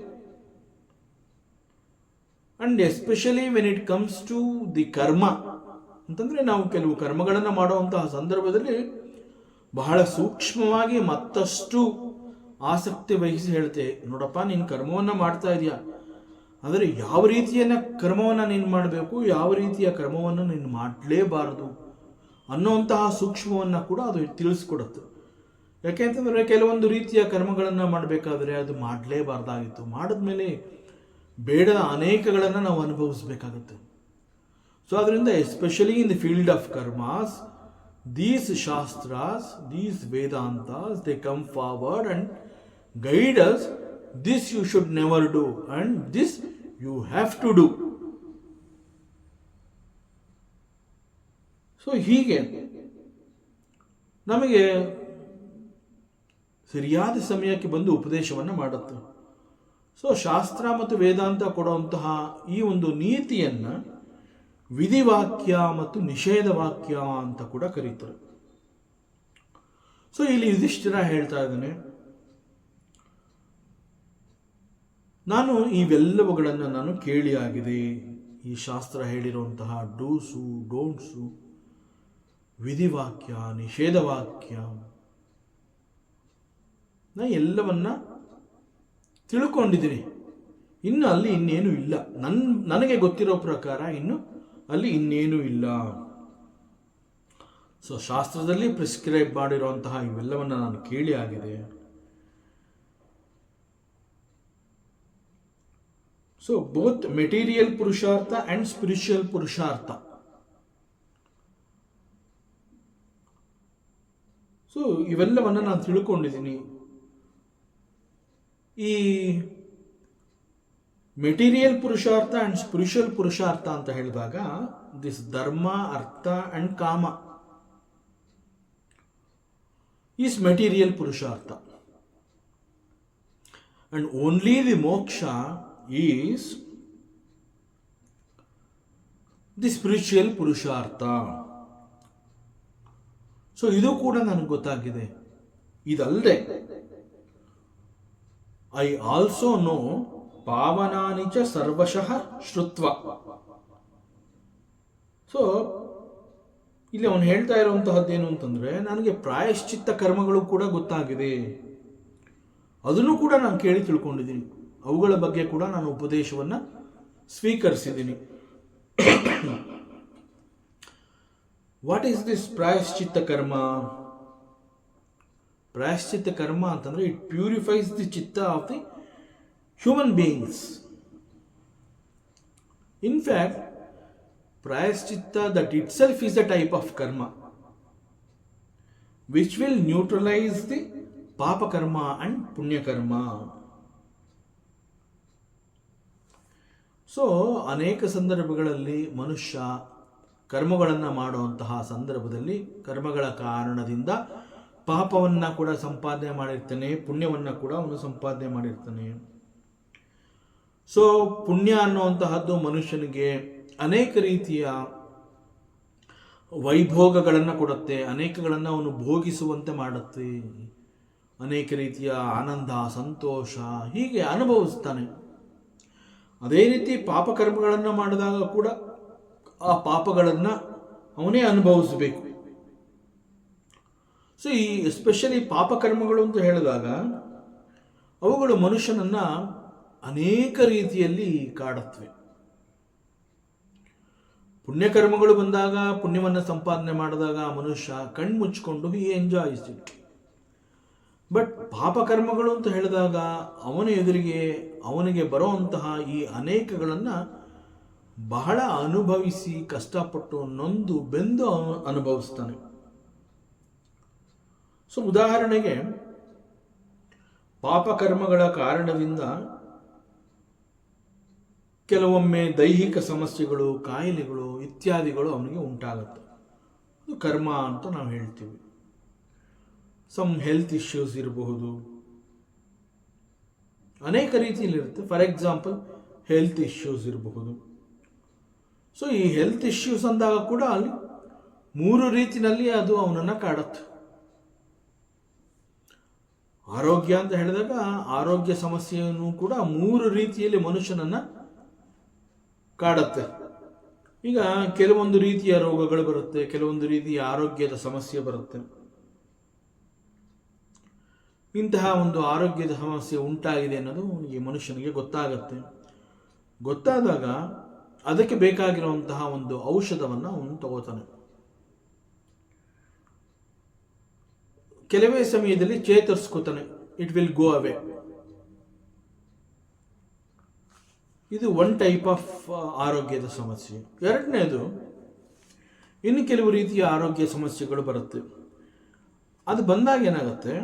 And especially when it comes to the karma ಅಂತಂದರೆ, ನಾವು ಕೆಲವು ಕರ್ಮಗಳನ್ನು ಮಾಡುವಂತಹ ಸಂದರ್ಭದಲ್ಲಿ ಬಹಳ ಸೂಕ್ಷ್ಮವಾಗಿ ಮತ್ತಷ್ಟು ಆಸಕ್ತಿ ವಹಿಸಿ ಹೇಳ್ತೇವೆ, ನೋಡಪ್ಪ ನೀನು ಕರ್ಮವನ್ನು ಮಾಡ್ತಾ ಇದೆಯಾ, ಆದರೆ ಯಾವ ರೀತಿಯ ಕರ್ಮವನ್ನು ನೀನು ಮಾಡಬೇಕು, ಯಾವ ರೀತಿಯ ಕರ್ಮವನ್ನು ನೀನು ಮಾಡಲೇಬಾರದು ಅನ್ನುವಂತಹ ಸೂಕ್ಷ್ಮವನ್ನು ಕೂಡ ಅದು ತಿಳಿಸ್ಕೊಡುತ್ತೆ. ಯಾಕೆಂತಂದರೆ ಕೆಲವೊಂದು ರೀತಿಯ ಕರ್ಮಗಳನ್ನು ಮಾಡಬೇಕಾದ್ರೆ ಅದು ಮಾಡಲೇಬಾರ್ದಾಗಿತ್ತು, ಮಾಡಿದ್ಮೇಲೆ ಬೇಡದ ಅನೇಕಗಳನ್ನು ನಾವು ಅನುಭವಿಸಬೇಕಾಗುತ್ತೆ. ಸೊ ಅದರಿಂದ especially in the field of karmas, these Shastras, these Vedantas, they come forward and guide us. This you should never do and this you have to do. So ಹೀಗೆ ನಮಗೆ ಸರಿಯಾದ ಸಮಯಕ್ಕೆ ಬಂದು ಉಪದೇಶವನ್ನು ಮಾಡುತ್ತೆ. ಸೊ ಶಾಸ್ತ್ರ ಮತ್ತು ವೇದಾಂತ ಕೊಡುವಂತಹ ಈ ಒಂದು ನೀತಿಯನ್ನು ವಿಧಿವಾಕ್ಯ ಮತ್ತು ನಿಷೇಧ ವಾಕ್ಯ ಅಂತ ಕೂಡ ಕರೀತಾರೆ. ಸೊ ಇಲ್ಲಿ ಯುಧಿಷ್ಠಿರ ಹೇಳ್ತಾ ಇದ್ದಾನೆ, ನಾನು ಇವೆಲ್ಲವುಗಳನ್ನು ನಾನು ಕೇಳಿ ಆಗಿದೆ. ಈ ಶಾಸ್ತ್ರ ಹೇಳಿರುವಂತಹ ಡೂಸು ಡೋಂಟ್ಸು, ವಿಧಿವಾಕ್ಯ ನಿಷೇಧವಾಕ್ಯ, ನಾನು ಎಲ್ಲವನ್ನ ತಿಳ್ಕೊಂಡಿದ್ದೀನಿ. ಇನ್ನು ಅಲ್ಲಿ ಇನ್ನೇನು ಇಲ್ಲ, ನನಗೆ ಗೊತ್ತಿರೋ ಪ್ರಕಾರ ಇನ್ನು ಅಲ್ಲಿ ಇನ್ನೇನು ಇಲ್ಲ. ಸೊ ಶಾಸ್ತ್ರದಲ್ಲಿ ಪ್ರಿಸ್ಕ್ರೈಬ್ ಮಾಡಿರುವಂತಹ ಇವೆಲ್ಲವನ್ನ ನಾನು ಕೇಳಿ ಆಗಿದೆ. ಸೊ ಬೋತ್ ಮೆಟೀರಿಯಲ್ ಪುರುಷಾರ್ಥ ಅಂಡ್ ಸ್ಪಿರಿಚುವಲ್ ಪುರುಷಾರ್ಥ. ಸೊ ಇವೆಲ್ಲವನ್ನು ನಾನು ತಿಳ್ಕೊಂಡಿದ್ದೀನಿ. ಈ ಮೆಟೀರಿಯಲ್ ಪುರುಷಾರ್ಥ ಆ್ಯಂಡ್ ಸ್ಪಿರಿಚುವಲ್ ಪುರುಷಾರ್ಥ ಅಂತ ಹೇಳಿದಾಗ ದಿಸ್ ಧರ್ಮ, ಅರ್ಥ ಆ್ಯಂಡ್ ಕಾಮ ಈಸ್ ಮೆಟೀರಿಯಲ್ ಪುರುಷಾರ್ಥ. ಆ್ಯಂಡ್ ಓನ್ಲಿ ದಿ ಮೋಕ್ಷ ಈಸ್ ದಿ ಸ್ಪಿರಿಚುವಲ್ ಪುರುಷಾರ್ಥ. ಸೊ ಇದು ಕೂಡ ನನಗೆ ಗೊತ್ತಾಗಿದೆ. ಇದಲ್ಲದೆ ಐ ಆಲ್ಸೋ ನೋ ಪಾವನಾನಿ ಚ ಸರ್ವಶಃ ಶ್ರುತ್ವ. ಸೊ ಇಲ್ಲಿ ಅವನು ಹೇಳ್ತಾ ಇರುವಂತಹದ್ದೇನು ಅಂತಂದ್ರೆ, ನನಗೆ ಪ್ರಾಯಶ್ಚಿತ್ತ ಕರ್ಮಗಳು ಕೂಡ ಗೊತ್ತಾಗಿದೆ, ಅದನ್ನು ಕೂಡ ನಾನು ಕೇಳಿ ತಿಳ್ಕೊಂಡಿದ್ದೀನಿ, ಅವುಗಳ ಬಗ್ಗೆ ಕೂಡ ನಾನು ಉಪದೇಶವನ್ನು ಸ್ವೀಕರಿಸಿದ್ದೀನಿ. ವಾಟ್ ಈಸ್ ದಿಸ್ ಪ್ರಾಯಶ್ಚಿತ್ತ ಕರ್ಮ? ಪ್ರಾಯಶ್ಚಿತ್ತ ಕರ್ಮ ಅಂತಂದ್ರೆ it purifies the chitta of the human beings. In fact prayaschitta that itself is a type of karma which will neutralise the papakarma and punyakarma. So ಅನೇಕ ಸಂದರ್ಭಗಳಲ್ಲಿ ಮನುಷ್ಯ ಕರ್ಮಗಳನ್ನು ಮಾಡುವಂತಹ ಸಂದರ್ಭದಲ್ಲಿ ಕರ್ಮಗಳ ಕಾರಣದಿಂದ ಪಾಪವನ್ನು ಕೂಡ ಸಂಪಾದನೆ ಮಾಡಿರ್ತಾನೆ, ಪುಣ್ಯವನ್ನು ಕೂಡ ಅವನು ಸಂಪಾದನೆ ಮಾಡಿರ್ತಾನೆ. ಸೊ ಪುಣ್ಯ ಅನ್ನುವಂತಹದ್ದು ಮನುಷ್ಯನಿಗೆ ಅನೇಕ ರೀತಿಯ ವೈಭೋಗಗಳನ್ನು ಕೊಡುತ್ತೆ, ಅನೇಕಗಳನ್ನು ಅವನು ಭೋಗಿಸುವಂತೆ ಮಾಡುತ್ತೆ, ಅನೇಕ ರೀತಿಯ ಆನಂದ, ಸಂತೋಷ ಹೀಗೆ ಅನುಭವಿಸ್ತಾನೆ. ಅದೇ ರೀತಿ ಪಾಪಕರ್ಮಗಳನ್ನು ಮಾಡಿದಾಗ ಕೂಡ ಆ ಪಾಪಗಳನ್ನು ಅವನೇ ಅನುಭವಿಸಬೇಕು. ಸೊ ಈ ಎಸ್ಪೆಷಲಿ ಪಾಪಕರ್ಮಗಳು ಅಂತ ಹೇಳಿದಾಗ ಅವುಗಳು ಮನುಷ್ಯನನ್ನ ಅನೇಕ ರೀತಿಯಲ್ಲಿ ಕಾಡುತ್ತವೆ. ಪುಣ್ಯಕರ್ಮಗಳು ಬಂದಾಗ, ಪುಣ್ಯವನ್ನು ಸಂಪಾದನೆ ಮಾಡಿದಾಗ ಮನುಷ್ಯ ಕಣ್ಮುಚ್ಚಿಕೊಂಡು ಹಿ ಎಂಜಾಯ್ಸ್ ಇಟ್. ಬಟ್ ಪಾಪಕರ್ಮಗಳು ಅಂತ ಹೇಳಿದಾಗ ಅವನ ಎದುರಿಗೆ ಅವನಿಗೆ ಬರುವಂತಹ ಈ ಅನೇಕಗಳನ್ನು ಬಹಳ ಅನುಭವಿಸಿ ಕಷ್ಟಪಟ್ಟು ನೊಂದು ಬೆಂದು ಅನುಭವಿಸ್ತಾನೆ. ಸೊ ಉದಾಹರಣೆಗೆ ಪಾಪಕರ್ಮಗಳ ಕಾರಣದಿಂದ ಕೆಲವೊಮ್ಮೆ ದೈಹಿಕ ಸಮಸ್ಯೆಗಳು, ಕಾಯಿಲೆಗಳು ಇತ್ಯಾದಿಗಳು ಅವನಿಗೆ ಉಂಟಾಗುತ್ತೆ. ಅದು ಕರ್ಮ ಅಂತ ನಾವು ಹೇಳ್ತೀವಿ. ಸಮ್ ಹೆಲ್ತ್ ಇಶ್ಯೂಸ್ ಇರಬಹುದು, ಅನೇಕ ರೀತಿಯಲ್ಲಿರುತ್ತೆ. ಫಾರ್ ಎಕ್ಸಾಂಪಲ್ ಹೆಲ್ತ್ ಇಶ್ಯೂಸ್ ಇರಬಹುದು. ಸೊ ಈ ಹೆಲ್ತ್ ಇಶ್ಯೂಸ್ ಅಂದಾಗ ಕೂಡ ಅಲ್ಲಿ 3 ರೀತಿಯಲ್ಲಿ ಅದು ಅವನನ್ನು ಕಾಡುತ್ತೆ. ಆರೋಗ್ಯ ಅಂತ ಹೇಳಿದಾಗ ಆರೋಗ್ಯ ಸಮಸ್ಯೆಯನ್ನು ಕೂಡ 3 ರೀತಿಯಲ್ಲಿ ಮನುಷ್ಯನನ್ನು ಕಾಡುತ್ತೆ. ಈಗ ಕೆಲವೊಂದು ರೀತಿಯ ರೋಗಗಳು ಬರುತ್ತೆ, ಕೆಲವೊಂದು ರೀತಿಯ ಆರೋಗ್ಯದ ಸಮಸ್ಯೆ ಬರುತ್ತೆ. ಇಂತಹ ಒಂದು ಆರೋಗ್ಯದ ಸಮಸ್ಯೆ ಉಂಟಾಗಿದೆ ಅನ್ನೋದು ಈ ಮನುಷ್ಯನಿಗೆ ಗೊತ್ತಾಗತ್ತೆ. ಗೊತ್ತಾದಾಗ ಅದಕ್ಕೆ ಬೇಕಾಗಿರುವಂತಹ ಒಂದು ಔಷಧವನ್ನು ಅವನು ತಗೋತಾನೆ. ಕೆಲವೇ ಸಮಯದಲ್ಲಿ ಚೇತರಿಸ್ಕೋತಾನೆ, ಇಟ್ ವಿಲ್ ಗೋ ಅವೇ. ಇದು ಒನ್ ಟೈಪ್ ಆಫ್ ಆರೋಗ್ಯದ ಸಮಸ್ಯೆ. ಎರಡನೇದು, ಇನ್ನು ಕೆಲವು ರೀತಿಯ ಆರೋಗ್ಯ ಸಮಸ್ಯೆಗಳು ಬರುತ್ತೆ. ಅದು ಬಂದಾಗ ಏನಾಗುತ್ತೆ,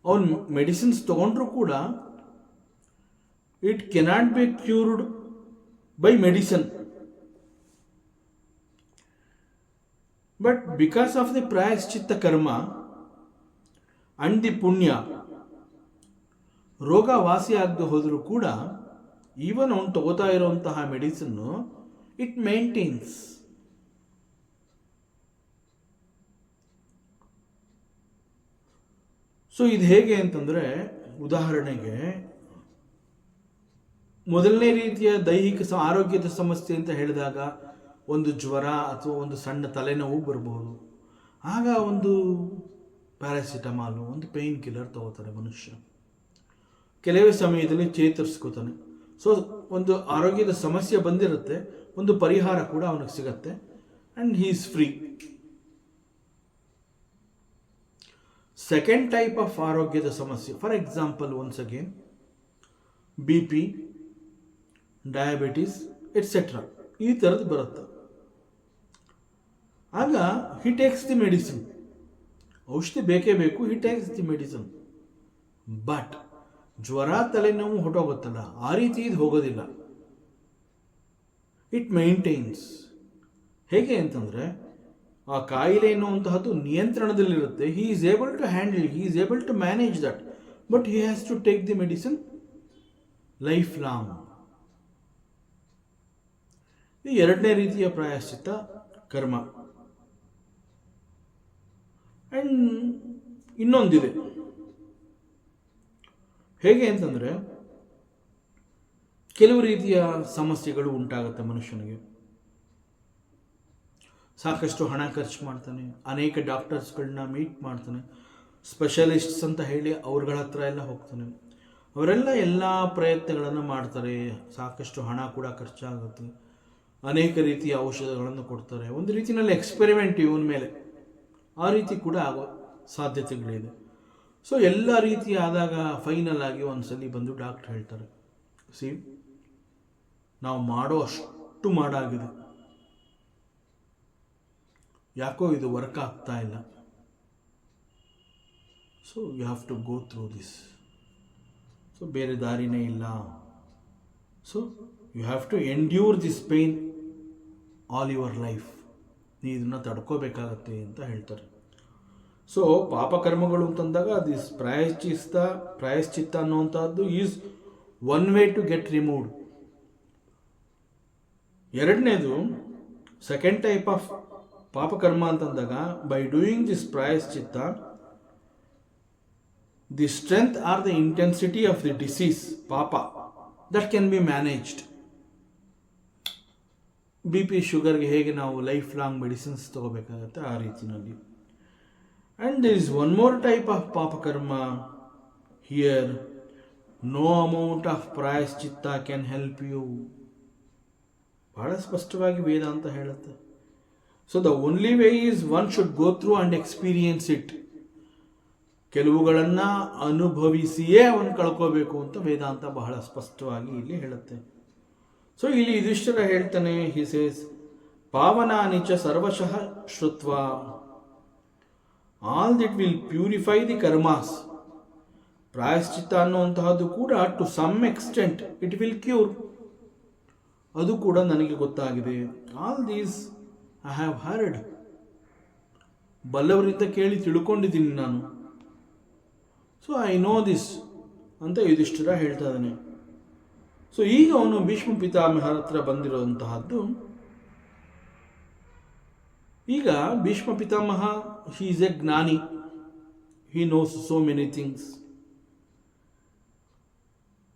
ಅವನು ಮೆಡಿಸಿನ್ಸ್ ತಗೊಂಡ್ರೂ ಕೂಡ it cannot be cured by medicine. But because of the ಪ್ರಾಯಶ್ಚಿತ್ತ ಕರ್ಮ ಅಂಡ್ ದಿ ಪುಣ್ಯ, ರೋಗ ವಾಸಿ ಆಗದೆ ಹೋದರೂ ಕೂಡ ಈವನ್ ಅವನು ತಗೋತಾ ಇರುವಂತಹ ಮೆಡಿಸಿನ್ನು ಇಟ್ ಮೇಂಟೈನ್ಸ್. ಸೊ ಇದು ಹೇಗೆ ಅಂತಂದರೆ, ಉದಾಹರಣೆಗೆ ಮೊದಲನೇ ರೀತಿಯ ದೈಹಿಕ ಆರೋಗ್ಯದ ಸಮಸ್ಯೆ ಅಂತ ಹೇಳಿದಾಗ ಒಂದು ಜ್ವರ ಅಥವಾ ಒಂದು ಸಣ್ಣ ತಲೆನೋವು ಬರಬಹುದು. ಆಗ ಒಂದು ಪ್ಯಾರಾಸಿಟಮಾಲು, ಒಂದು ಪೇಯ್ನ್ ಕಿಲ್ಲರ್ ತಗೋತಾನೆ ಮನುಷ್ಯ. ಕೆಲವೇ ಸಮಯದಲ್ಲಿ ಚೇತರಿಸ್ಕೋತಾನೆ. ಸೊ ಒಂದು ಆರೋಗ್ಯದ ಸಮಸ್ಯೆ ಬಂದಿರುತ್ತೆ, ಒಂದು ಪರಿಹಾರ ಕೂಡ ಅವನಿಗೆ ಸಿಗತ್ತೆ, and he is free. Second type of ಆರೋಗ್ಯದ ಸಮಸ್ಯೆ, for example once again BP, diabetes et cetera, ಈ ಥರದ್ದು ಬರುತ್ತೆ. ಆಗ ಹಿ ಟೇಕ್ಸ್ ದಿ ಮೆಡಿಸಿನ್, ಔಷಧಿ ಬೇಕೇ ಬೇಕು, he takes the medicine. But ಜ್ವರ ತಲೆನೋವು ಹೊಟ್ಟೋಗುತ್ತಲ್ಲ, ಆ ರೀತಿ ಇದು ಹೋಗೋದಿಲ್ಲ. It maintains. ಹೇಗೆ ಅಂತಂದರೆ ಆ ಕಾಯಿಲೆ ಎನ್ನುವಂತಹದ್ದು ನಿಯಂತ್ರಣದಲ್ಲಿರುತ್ತೆ. He is able to handle, he is able to manage that, but he has to take the medicine life long. ಈ ಎರಡನೇ ರೀತಿಯ ಪ್ರಾಯಶ್ಚಿತ್ತ ಕರ್ಮ. ಆ್ಯಂಡ್ ಇನ್ನೊಂದಿದೆ. ಹೇಗೆ ಅಂತಂದರೆ ಕೆಲವು ರೀತಿಯ ಸಮಸ್ಯೆಗಳು ಉಂಟಾಗುತ್ತೆ ಮನುಷ್ಯನಿಗೆ. ಸಾಕಷ್ಟು ಹಣ ಖರ್ಚು ಮಾಡ್ತಾನೆ, ಅನೇಕ ಡಾಕ್ಟರ್ಸ್ಗಳನ್ನ ಮೀಟ್ ಮಾಡ್ತಾನೆ, ಸ್ಪೆಷಲಿಸ್ಟ್ಸ್ ಅಂತ ಹೇಳಿ ಅವ್ರಗಳ ಹತ್ರ ಎಲ್ಲ ಹೋಗ್ತಾನೆ. ಅವರೆಲ್ಲ ಎಲ್ಲ ಪ್ರಯತ್ನಗಳನ್ನು ಮಾಡ್ತಾರೆ, ಸಾಕಷ್ಟು ಹಣ ಕೂಡ ಖರ್ಚಾಗುತ್ತೆ, ಅನೇಕ ರೀತಿಯ ಔಷಧಗಳನ್ನು ಕೊಡ್ತಾರೆ. ಒಂದು ರೀತಿಯಲ್ಲಿ ಎಕ್ಸ್ಪೆರಿಮೆಂಟ್ ಇವನ ಮೇಲೆ, ಆ ರೀತಿ ಕೂಡ ಆಗೋ ಸಾಧ್ಯತೆಗಳಿದೆ. ಸೊ ಎಲ್ಲ ರೀತಿ ಆದಾಗ ಫೈನಲ್ ಆಗಿ ಒಂದ್ಸಲಿ ಬಂದು ಡಾಕ್ಟರ್ ಹೇಳ್ತಾರೆ, ಸಿ, ನಾವು ಮಾಡೋ ಅಷ್ಟು ಮಾಡಾಗಿದೆ, ಯಾಕೋ ಇದು ವರ್ಕ್ ಆಗ್ತಾ ಇಲ್ಲ. So you have to go through this. So ಬೇರೆ ದಾರಿನೇ ಇಲ್ಲ. So you have to endure this pain all your life. ನೀ ಇದನ್ನು ತಡ್ಕೋಬೇಕಾಗತ್ತೆ ಅಂತ ಹೇಳ್ತಾರೆ. ಸೊ ಪಾಪಕರ್ಮಗಳು ಅಂತಂದಾಗ ದಿಸ್ ಪ್ರಾಯಶ್ಚಿತ್ತ ಅನ್ನುವಂಥದ್ದು is one way to get removed. ಎರಡನೇದು, ಸೆಕೆಂಡ್ ಟೈಪ್ ಆಫ್ ಪಾಪಕರ್ಮ ಅಂತಂದಾಗ, by doing this prayaschitta, the strength or the intensity of the disease papa that can be managed. BP ಶುಗರ್ಗೆ ಹೇಗೆ ನಾವು ಲೈಫ್ ಲಾಂಗ್ ಮೆಡಿಸಿನ್ಸ್ ತಗೋಬೇಕಾಗತ್ತೆ, ಆ ರೀತಿಯಲ್ಲಿ. And there is one more type of papakarma here. No amount of prayaschitta can help you. ಬಹಳ ಸ್ಪಷ್ಟವಾಗಿ ವೇದಾಂತ ಹೇಳುತ್ತೆ. So the only way is one should go through and experience it. ಕೆಲವುಗಳನ್ನು ಅನುಭವಿಸಿಯೇ ಅವನು ಕಳ್ಕೋಬೇಕು ಅಂತ ವೇದಾಂತ ಬಹಳ ಸ್ಪಷ್ಟವಾಗಿ ಇಲ್ಲಿ ಹೇಳುತ್ತೆ. ಸೊ ಇಲ್ಲಿ ಯುಧಿಷ್ಠಿರ ಹೇಳ್ತಾನೆ, ಹಿ ಸೇಸ್, ಪಾವನಾನಿ ಚ ಸರ್ವಶಃ ಶ್ರುತ್ವಾ all did will purify the karmas. ಪ್ರಾಯಶ್ಚಿತ್ತ ಅನ್ನುವಂತಹದ್ದು ಕೂಡ to some extent it will cure. ಅದು ಕೂಡ ನನಗೆ ಗೊತ್ತಾಗಿದೆ. All these I have heard. ಬಲ್ಲವರಿಂದ ಕೇಳಿ ತಿಳ್ಕೊಂಡಿದ್ದೀನಿ ನಾನು. ಸೊ ಐ ನೋ ದಿಸ್ ಅಂತ ಯುಧಿಷ್ಠಿರ ಹೇಳ್ತಾ ಇದ್ದಾನೆ. ಸೊ ಈಗ ಅವನು ಭೀಷ್ಮ ಪಿತಾಮಹರ ಹತ್ರ ಬಂದಿರುವಂತಹದ್ದು. ಈಗ ಭೀಷ್ಮ ಪಿತಾಮಹ, ಹಿ ಈಸ್ ಎ ಜ್ಞಾನಿ, he knows so many things.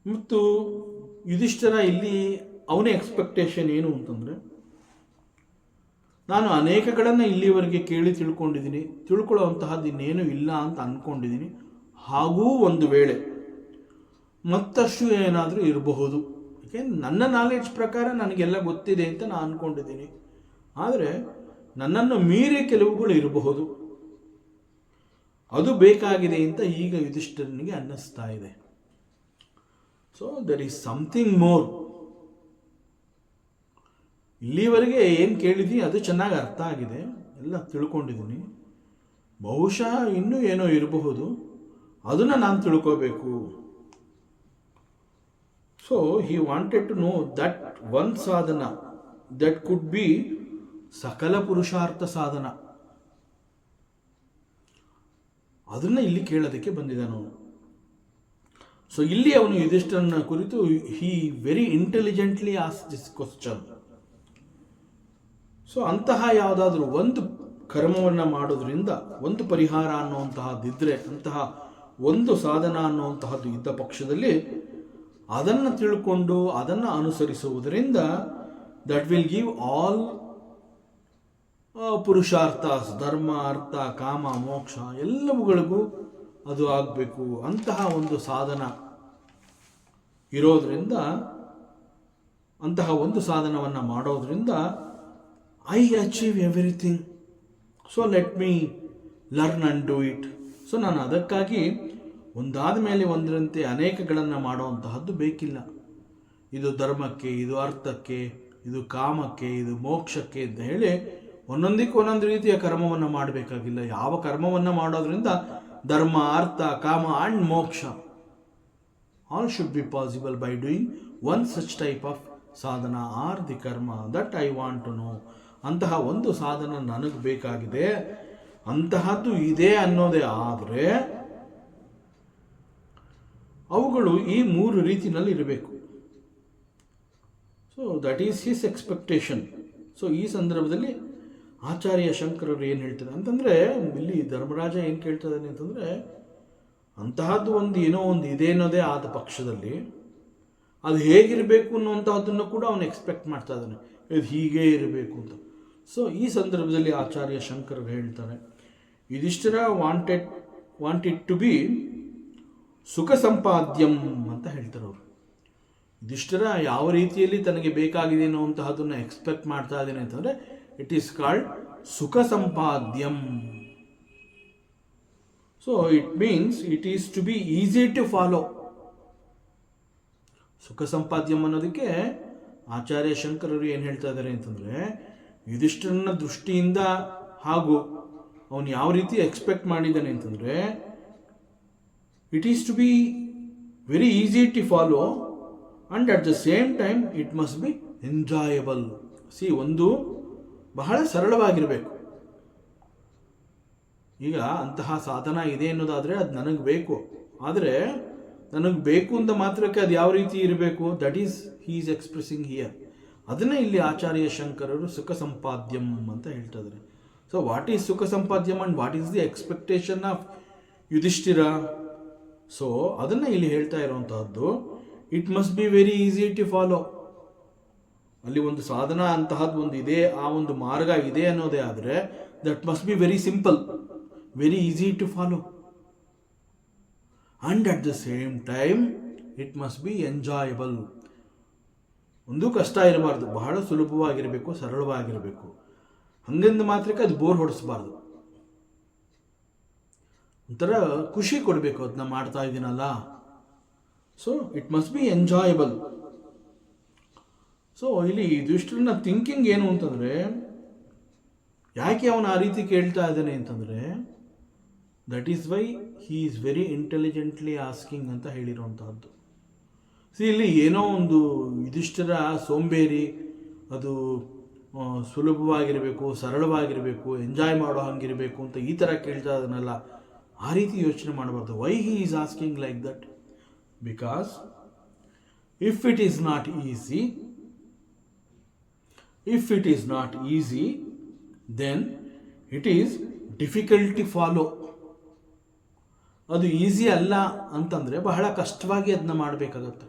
ಮತ್ತು ಯುಧಿಷ್ಠಿರ ಇಲ್ಲಿ ಅವನ ಎಕ್ಸ್ಪೆಕ್ಟೇಷನ್ ಏನು ಅಂತಂದರೆ, ನಾನು ಅನೇಕಗಳನ್ನು ಇಲ್ಲಿವರೆಗೆ ಕೇಳಿ ತಿಳ್ಕೊಂಡಿದ್ದೀನಿ, ತಿಳ್ಕೊಳ್ಳುವಂತಹದ್ದು ಇನ್ನೇನು ಇಲ್ಲ ಅಂತ ಅಂದ್ಕೊಂಡಿದ್ದೀನಿ. ಹಾಗೂ ಒಂದು ವೇಳೆ ಮತ್ತಷ್ಟು ಏನಾದರೂ ಇರಬಹುದು. ಯಾಕೆ ನನ್ನ ನಾಲೆಡ್ಜ್ ಪ್ರಕಾರ ನನಗೆಲ್ಲ ಗೊತ್ತಿದೆ ಅಂತ ನಾನು ಅಂದ್ಕೊಂಡಿದ್ದೀನಿ. ಆದರೆ ನನ್ನನ್ನು ಮೀರಿ ಕೆಲವುಗಳು ಇರಬಹುದು, ಅದು ಬೇಕಾಗಿದೆ ಅಂತ ಈಗ ಯುಧಿಷ್ಠಿರನಿಗೆ ಅನ್ನಿಸ್ತಾ ಇದೆ. So there is something more. ಇಲ್ಲಿವರೆಗೆ ಏನು ಕೇಳಿದ್ದೀನಿ ಅದು ಚೆನ್ನಾಗಿ ಅರ್ಥ ಆಗಿದೆ, ಎಲ್ಲ ತಿಳ್ಕೊಂಡಿದ್ದೀನಿ. ಬಹುಶಃ ಇನ್ನೂ ಏನೋ ಇರಬಹುದು, ಅದನ್ನು ನಾನು ತಿಳ್ಕೋಬೇಕು. So he wanted to know that one sadhana that could be ಸಕಲ ಪುರುಷಾರ್ಥ ಸಾಧನ. ಅದನ್ನು ಇಲ್ಲಿ ಕೇಳೋದಕ್ಕೆ ಬಂದಿದ್ದಾನು. ಸೊ ಇಲ್ಲಿ ಅವನು ಯುಧಿಷ್ಠಿರನ ಕುರಿತು he very intelligently ask this question. So ಅಂತಹ ಯಾವುದಾದ್ರೂ ಒಂದು ಕರ್ಮವನ್ನು ಮಾಡೋದ್ರಿಂದ ಒಂದು ಪರಿಹಾರ ಅನ್ನುವಂತಹದ್ದಿದ್ರೆ, ಅಂತಹ ಒಂದು ಸಾಧನ ಅನ್ನುವಂತಹದ್ದು ಇದ್ದ ಪಕ್ಷದಲ್ಲಿ ಅದನ್ನು ತಿಳ್ಕೊಂಡು ಅದನ್ನು ಅನುಸರಿಸುವುದರಿಂದ ದಟ್ ವಿಲ್ ಗಿವ್ ಆಲ್ ಪುರುಷಾರ್ಥ, ಧರ್ಮ, ಅರ್ಥ, ಕಾಮ, ಮೋಕ್ಷ ಎಲ್ಲವುಗಳಿಗೂ ಅದು ಆಗಬೇಕು. ಅಂತಹ ಒಂದು ಸಾಧನ ಇರೋದ್ರಿಂದ, ಅಂತಹ ಒಂದು ಸಾಧನವನ್ನು ಮಾಡೋದ್ರಿಂದ I achieve everything. So let me learn and do it. So ನಾನು ಅದಕ್ಕಾಗಿ ಒಂದಾದ ಮೇಲೆ ಒಂದರಂತೆ ಅನೇಕಗಳನ್ನು ಮಾಡುವಂತಹದ್ದು ಬೇಕಿಲ್ಲ. ಇದು ಧರ್ಮಕ್ಕೆ, ಇದು ಅರ್ಥಕ್ಕೆ, ಇದು ಕಾಮಕ್ಕೆ, ಇದು ಮೋಕ್ಷಕ್ಕೆ ಅಂತ ಹೇಳಿ ಒಂದೊಂದಕ್ಕೆ ಒಂದೊಂದು ರೀತಿಯ ಕರ್ಮವನ್ನು ಮಾಡಬೇಕಾಗಿಲ್ಲ. ಯಾವ ಕರ್ಮವನ್ನು ಮಾಡೋದ್ರಿಂದ ಧರ್ಮ, ಅರ್ಥ, ಕಾಮ ಆ್ಯಂಡ್ ಮೋಕ್ಷ All should be possible by doing one such type of sadhana are the karma that I want to know. ಅಂತಹ ಒಂದು ಸಾಧನ ನನಗೆ ಬೇಕಾಗಿದೆ, ಅಂತಹದ್ದು ಇದೆ ಅನ್ನೋದೇ ಆದರೆ ಅವುಗಳು ಈ 3 ರೀತಿಯಲ್ಲಿ ಇರಬೇಕು. So that is his expectation. So ಈ ಸಂದರ್ಭದಲ್ಲಿ ಆಚಾರ್ಯ ಶಂಕರರು ಏನು ಹೇಳ್ತಾರೆ ಅಂತಂದರೆ, ಇಲ್ಲಿ ಧರ್ಮರಾಜ ಏನು ಕೇಳ್ತಾ ಇದ್ದಾನೆ ಅಂತಂದರೆ, ಅಂತಹದ್ದು ಒಂದು ಏನೋ ಒಂದು ಇದೆ ಅನ್ನೋದೇ ಆದ ಪಕ್ಷದಲ್ಲಿ ಅದು ಹೇಗಿರಬೇಕು ಅನ್ನುವಂಥದ್ದನ್ನು ಕೂಡ ಅವನು ಎಕ್ಸ್ಪೆಕ್ಟ್ ಮಾಡ್ತಾ ಇದ್ದಾನೆ, ಇದು ಹೀಗೇ ಇರಬೇಕು ಅಂತ. ಸೊ ಈ ಸಂದರ್ಭದಲ್ಲಿ ಆಚಾರ್ಯ ಶಂಕರರು ಹೇಳ್ತಾರೆ, ಯುಧಿಷ್ಠಿರ ವಾಂಟೆಡ್ ಟು ಬಿ ಸುಖ ಸಂಪಾದ್ಯಂ ಅಂತ ಹೇಳ್ತಾರೆ ಅವರು. ಯುಧಿಷ್ಠಿರ ಯಾವ ರೀತಿಯಲ್ಲಿ ತನಗೆ ಬೇಕಾಗಿದೆ ಅನ್ನುವಂತಹದನ್ನು ಎಕ್ಸ್ಪೆಕ್ಟ್ ಮಾಡ್ತಾ ಇದ್ದೇನೆ ಅಂತಂದರೆ, ಇಟ್ ಈಸ್ ಕಾಲ್ಡ್ ಸುಖ ಸಂಪಾದ್ಯಂ. So it means it is to be easy to follow. ಸುಖ ಸಂಪಾದ್ಯಂ ಅನ್ನೋದಕ್ಕೆ ಆಚಾರ್ಯ ಶಂಕರರು ಏನು ಹೇಳ್ತಾ ಇದ್ದಾರೆ ಅಂತಂದರೆ, ಯುಧಿಷ್ಠಿರನ ದೃಷ್ಟಿಯಿಂದ ಹಾಗೂ ಅವನು ಯಾವ ರೀತಿ ಎಕ್ಸ್ಪೆಕ್ಟ್ ಮಾಡಿದ್ದಾನೆ ಅಂತಂದರೆ, it is to be very easy to follow and at the same time it must be enjoyable. ಒಂದು ಬಹಳ ಸರಳವಾಗಿರಬೇಕು. ಈಗ ಅಂತಹ ಸಾಧನ ಇದೆ ಅನ್ನೋದಾದರೆ ಅದು ನನಗೆ ಬೇಕು, ಆದರೆ ನನಗೆ ಬೇಕು ಅಂತ ಮಾತ್ರಕ್ಕೆ ಅದು ಯಾವ ರೀತಿ ಇರಬೇಕು, that is he is expressing here. ಅದನ್ನೇ ಇಲ್ಲಿ ಆಚಾರ್ಯ ಶಂಕರರು ಸುಖ ಸಂಪಾದ್ಯಂ ಅಂತ ಹೇಳ್ತಾ ಇದ್ದಾರೆ. ಸೊ ವಾಟ್ ಈಸ್ ಸುಖ ಸಂಪಾದ್ಯಂ and what is the expectation of Yudhishthira? So ಅದನ್ನು ಇಲ್ಲಿ ಹೇಳ್ತಾ ಇರುವಂತಹದ್ದು, it must be very easy to follow. ಅಲ್ಲಿ ಒಂದು ಸಾಧನ ಅಂತಹದ್ದು ಒಂದು ಇದೆ, ಆ ಒಂದು ಮಾರ್ಗ ಇದೆ ಅನ್ನೋದೇ ಆದರೆ that must be very simple, very easy to follow, and at the same time it must be enjoyable. ಒಂದು ಕಷ್ಟ ಇರಬಾರ್ದು, ಬಹಳ ಸುಲಭವಾಗಿರಬೇಕು, ಸರಳವಾಗಿರಬೇಕು. ಹಂಗಂದ ಮಾತ್ರಕ್ಕೆ ಅದು ಬೋರ್ ಹೊಡಿಸಬಾರ್ದು, ಒಂಥರ ಖುಷಿ ಕೊಡಬೇಕು ಅದನ್ನ ಮಾಡ್ತಾ ಇದ್ದೀನಲ್ಲ. So it must be enjoyable. So ಇಲ್ಲಿ ಯುಧಿಷ್ಠಿರನ ಥಿಂಕಿಂಗ್ ಏನು ಅಂತಂದರೆ, ಯಾಕೆ ಅವನು ಆ ರೀತಿ ಕೇಳ್ತಾ ಇದ್ದಾನೆ ಅಂತಂದರೆ, that is why he is very intelligently asking ಅಂತ ಹೇಳಿರುವಂತಹದ್ದು. ಇಲ್ಲಿ ಏನೋ ಒಂದು ಯುಧಿಷ್ಠಿರ ಸೋಂಬೇರಿ, ಅದು ಸುಲಭವಾಗಿರಬೇಕು, ಸರಳವಾಗಿರಬೇಕು, ಎಂಜಾಯ್ ಮಾಡೋ ಹಂಗಿರಬೇಕು ಅಂತ ಈ ಥರ ಕೇಳ್ತಾ ಇದನ್ನಲ್ಲ, ಆ ರೀತಿ ಯೋಚನೆ ಮಾಡಬಾರ್ದು. Why he is asking like that? Because if it is not easy, then it is difficult to follow. ಅದು ಈಸಿ ಅಲ್ಲ ಅಂತಂದರೆ ಬಹಳ ಕಷ್ಟವಾಗಿ ಅದನ್ನ ಮಾಡಬೇಕಾಗತ್ತೆ.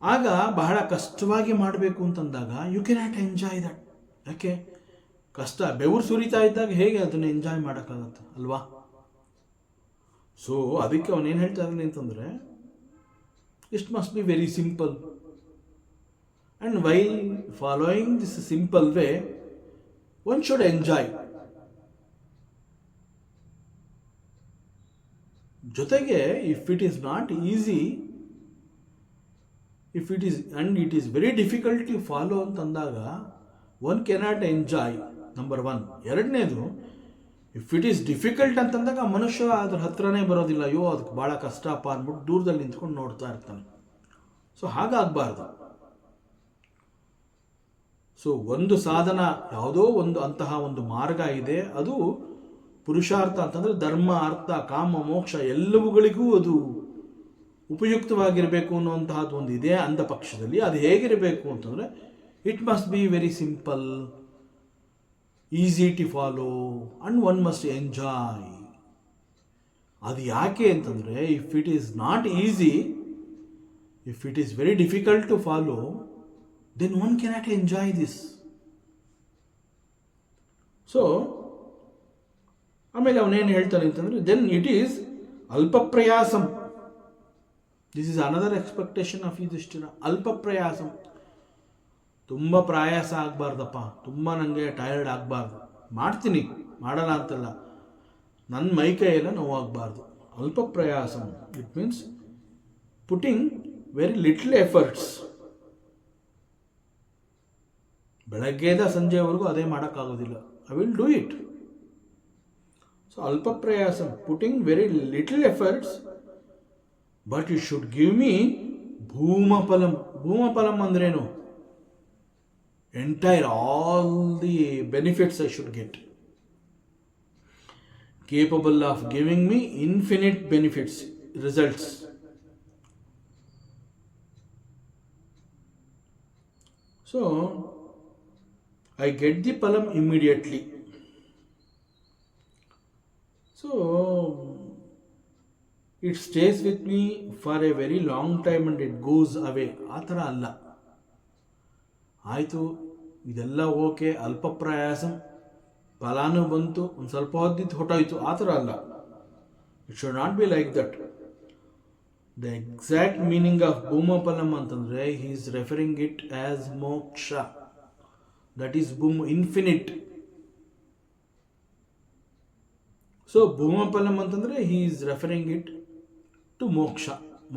ಆಗ ಬಹಳ ಕಷ್ಟವಾಗಿ ಮಾಡಬೇಕು ಅಂತಂದಾಗ ಯು ಕೆನಾಟ್ ಎಂಜಾಯ್ ದಟ್. ಯಾಕೆ? ಕಷ್ಟ, ಬೆವರು ಸುರಿತಾ ಇದ್ದಾಗ ಹೇಗೆ ಅದನ್ನು ಎಂಜಾಯ್ ಮಾಡೋಕ್ಕಾಗತ್ತೆ ಅಲ್ವಾ? ಸೊ ಅದಕ್ಕೆ ಅವನೇನು ಹೇಳ್ತಾ ಇದ್ದಾನೆ ಅಂತಂದರೆ, it must be very simple, and while following this simple way one should enjoy. ಜೊತೆಗೆ if it is not easy, if it is and it is very difficult to follow ಅಂತಂದಾಗ ಒನ್ ಕೆನಾಟ್ ಎಂಜಾಯ್, ನಂಬರ್ 1. ಎರಡನೇದು, ಇಫ್ ಇಟ್ ಈಸ್ ಡಿಫಿಕಲ್ಟ್ ಅಂತಂದಾಗ ಮನುಷ್ಯ ಅದ್ರ ಹತ್ರನೇ ಬರೋದಿಲ್ಲ, ಅಯ್ಯೋ ಅದಕ್ಕೆ ಭಾಳ ಕಷ್ಟಪ್ಪ ಅಂದ್ಬಿಟ್ಟು ದೂರದಲ್ಲಿ ನಿಂತ್ಕೊಂಡು ನೋಡ್ತಾ ಇರ್ತಾನೆ. ಸೊ ಹಾಗಾಗಬಾರ್ದು. ಸೊ ಒಂದು ಸಾಧನ, ಯಾವುದೋ ಒಂದು ಅಂತಹ ಒಂದು ಮಾರ್ಗ ಇದೆ, ಅದು ಪುರುಷಾರ್ಥ ಅಂತಂದರೆ ಧರ್ಮ, ಅರ್ಥ, ಕಾಮ, ಮೋಕ್ಷ ಎಲ್ಲವುಗಳಿಗೂ ಅದು ಉಪಯುಕ್ತವಾಗಿರಬೇಕು ಅನ್ನುವಂತಹದ್ದು ಒಂದು ಇದೆ ಅಂದ ಪಕ್ಷದಲ್ಲಿ ಅದು ಹೇಗಿರಬೇಕು ಅಂತಂದರೆ, it must be very simple, easy to follow, and one must enjoy. ಅದು ಯಾಕೆ ಅಂತಂದರೆ, if it is not easy, if it is very difficult to follow, then one cannot enjoy this. So ಆಮೇಲೆ ಅವನೇನು ಹೇಳ್ತಾನೆ ಅಂತಂದರೆ, ದೆನ್ ಇಟ್ ಈಸ್ ಅಲ್ಪ ಪ್ರಯಾಸಂ. This is another expectation of Yudhishthira. ಅಲ್ಪ ಪ್ರಯಾಸಂ, ತುಂಬ ಪ್ರಯಾಸ ಆಗಬಾರ್ದಪ್ಪ, ತುಂಬ ನನಗೆ ಟಯರ್ಡ್ ಆಗಬಾರ್ದು, ಮಾಡ್ತೀನಿ, ಮಾಡೋಣ ಅಂತಲ್ಲ, ನನ್ನ ಮೈಕೈ ಎಲ್ಲ ನೋವಾಗಬಾರ್ದು. ಅಲ್ಪ ಪ್ರಯಾಸಂ, it means putting very little efforts. ಬೆಳಗ್ಗೆದ ಸಂಜೆವರೆಗೂ ಅದೇ ಮಾಡೋಕ್ಕಾಗೋದಿಲ್ಲ, I will do it. So ಅಲ್ಪ ಪ್ರಯಾಸ, putting very little efforts, but it should give me ಭೂಮಫಲಂ. ಭೂಮಫಲಂ ಅಂದ್ರೇನು? Entire all the benefits I should get. Capable of giving me infinite benefits, results. So, I get the palam immediately. So, it stays with me for a very long time and it goes away. ಆ ಥರ ಅಲ್ಲ. ಆಯಿತು, ಇದೆಲ್ಲ ಓಕೆ, ಅಲ್ಪ ಪ್ರಯಾಸ, ಫಲಾನು ಬಂತು, ಒಂದು ಸ್ವಲ್ಪ ಹೊದ್ದಿದ್ದು ಹೊಟ್ಟೋಯ್ತು, ಆ ಥರ ಅಲ್ಲ. It should not be like that. The exact meaning of ಭೂಮಫಲಂ ಅಂತಂದರೆ he is referring it as moksha. That is infinite. So ಭೂಮಫಲಂ ಅಂತಂದರೆ he is referring it to moksha.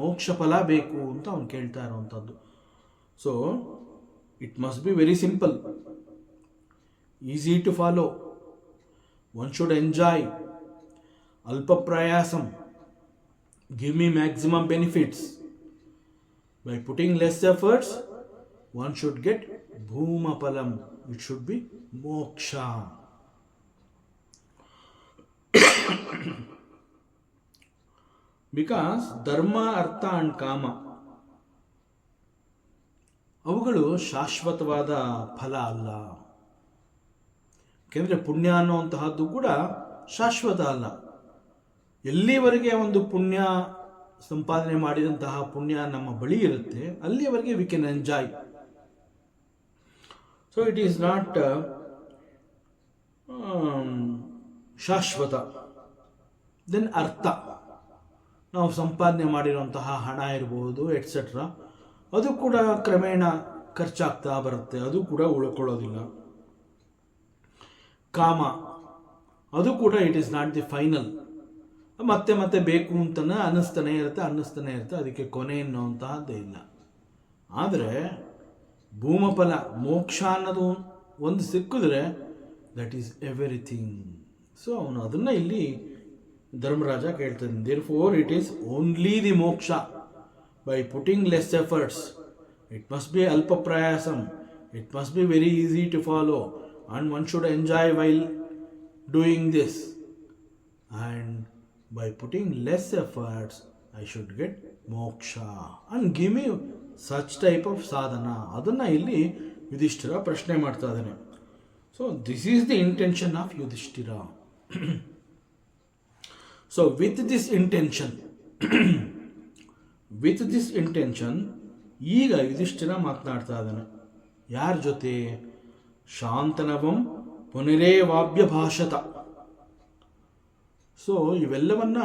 ಮೋಕ್ಷ ಫಲ ಬೇಕು ಅಂತ ಅವನು ಕೇಳ್ತಾ ಇರೋವಂಥದ್ದು. So it must be very simple, easy to follow. One should enjoy alpa prayasam, give me maximum benefits. By putting less efforts, one should get bhumapalam. It should be moksha. Because dharma, artha and kama ಅವುಗಳು ಶಾಶ್ವತವಾದ ಫಲ ಅಲ್ಲ. ಯಾಕೆಂದರೆ ಪುಣ್ಯ ಅನ್ನುವಂತಹದ್ದು ಕೂಡ ಶಾಶ್ವತ ಅಲ್ಲ. ಎಲ್ಲಿವರೆಗೆ ಒಂದು ಪುಣ್ಯ ಸಂಪಾದನೆ ಮಾಡಿದಂತಹ ಪುಣ್ಯ ನಮ್ಮ ಬಳಿ ಇರುತ್ತೆ, ಅಲ್ಲಿಯವರೆಗೆ we can enjoy. So it is not ಶಾಶ್ವತ. ದೆನ್ ಅರ್ಥ, ನಾವು ಸಂಪಾದನೆ ಮಾಡಿರುವಂತಹ ಹಣ ಇರ್ಬೋದು ಎಟ್ಸೆಟ್ರಾ, ಅದು ಕೂಡ ಕ್ರಮೇಣ ಖರ್ಚಾಗ್ತಾ ಬರುತ್ತೆ, ಅದು ಕೂಡ ಉಳ್ಕೊಳ್ಳೋದಿಲ್ಲ. ಕಾಮ, ಅದು ಕೂಡ it is not the final. ಮತ್ತೆ ಮತ್ತೆ ಬೇಕು ಅಂತಲೇ ಅನ್ನಿಸ್ತಾನೆ ಇರುತ್ತೆ, ಅದಕ್ಕೆ ಕೊನೆ ಅನ್ನೋಂತಹದ್ದೇ ಇಲ್ಲ. ಆದರೆ ಭೂಮಫಲ ಮೋಕ್ಷ ಅನ್ನೋದು ಒಂದು ಸಿಕ್ಕಿದ್ರೆ ದಟ್ ಈಸ್ ಎವ್ರಿಥಿಂಗ್. ಸೊ ಅವನು ಅದನ್ನು ಇಲ್ಲಿ ಧರ್ಮರಾಜ ಕೇಳ್ತಾನೆ. Therefore it is only the moksha by putting less efforts. It must be ಅಲ್ಪ ಪ್ರಯಾಸಂ, it must be very easy to follow, and one should enjoy while doing this, and by putting less efforts I should get moksha and give me such type of sadhana. ಅದನ್ನು ಇಲ್ಲಿ ಯುಧಿಷ್ಠಿರ ಪ್ರಶ್ನೆ ಮಾಡ್ತಾ ಇದ್ದಾನೆ. So this is the intention of Yudhishthira. So with this intention ಈಗ ಯುಧಿಷ್ಠಿರ ಮಾತನಾಡ್ತಾ ಇದ್ದಾನೆ. ಯಾರ ಜೊತೆ? ಶಾಂತನವಂ ಪುನರೇವಾಭ್ಯ ಭಾಷತ. ಸೊ ಇವೆಲ್ಲವನ್ನ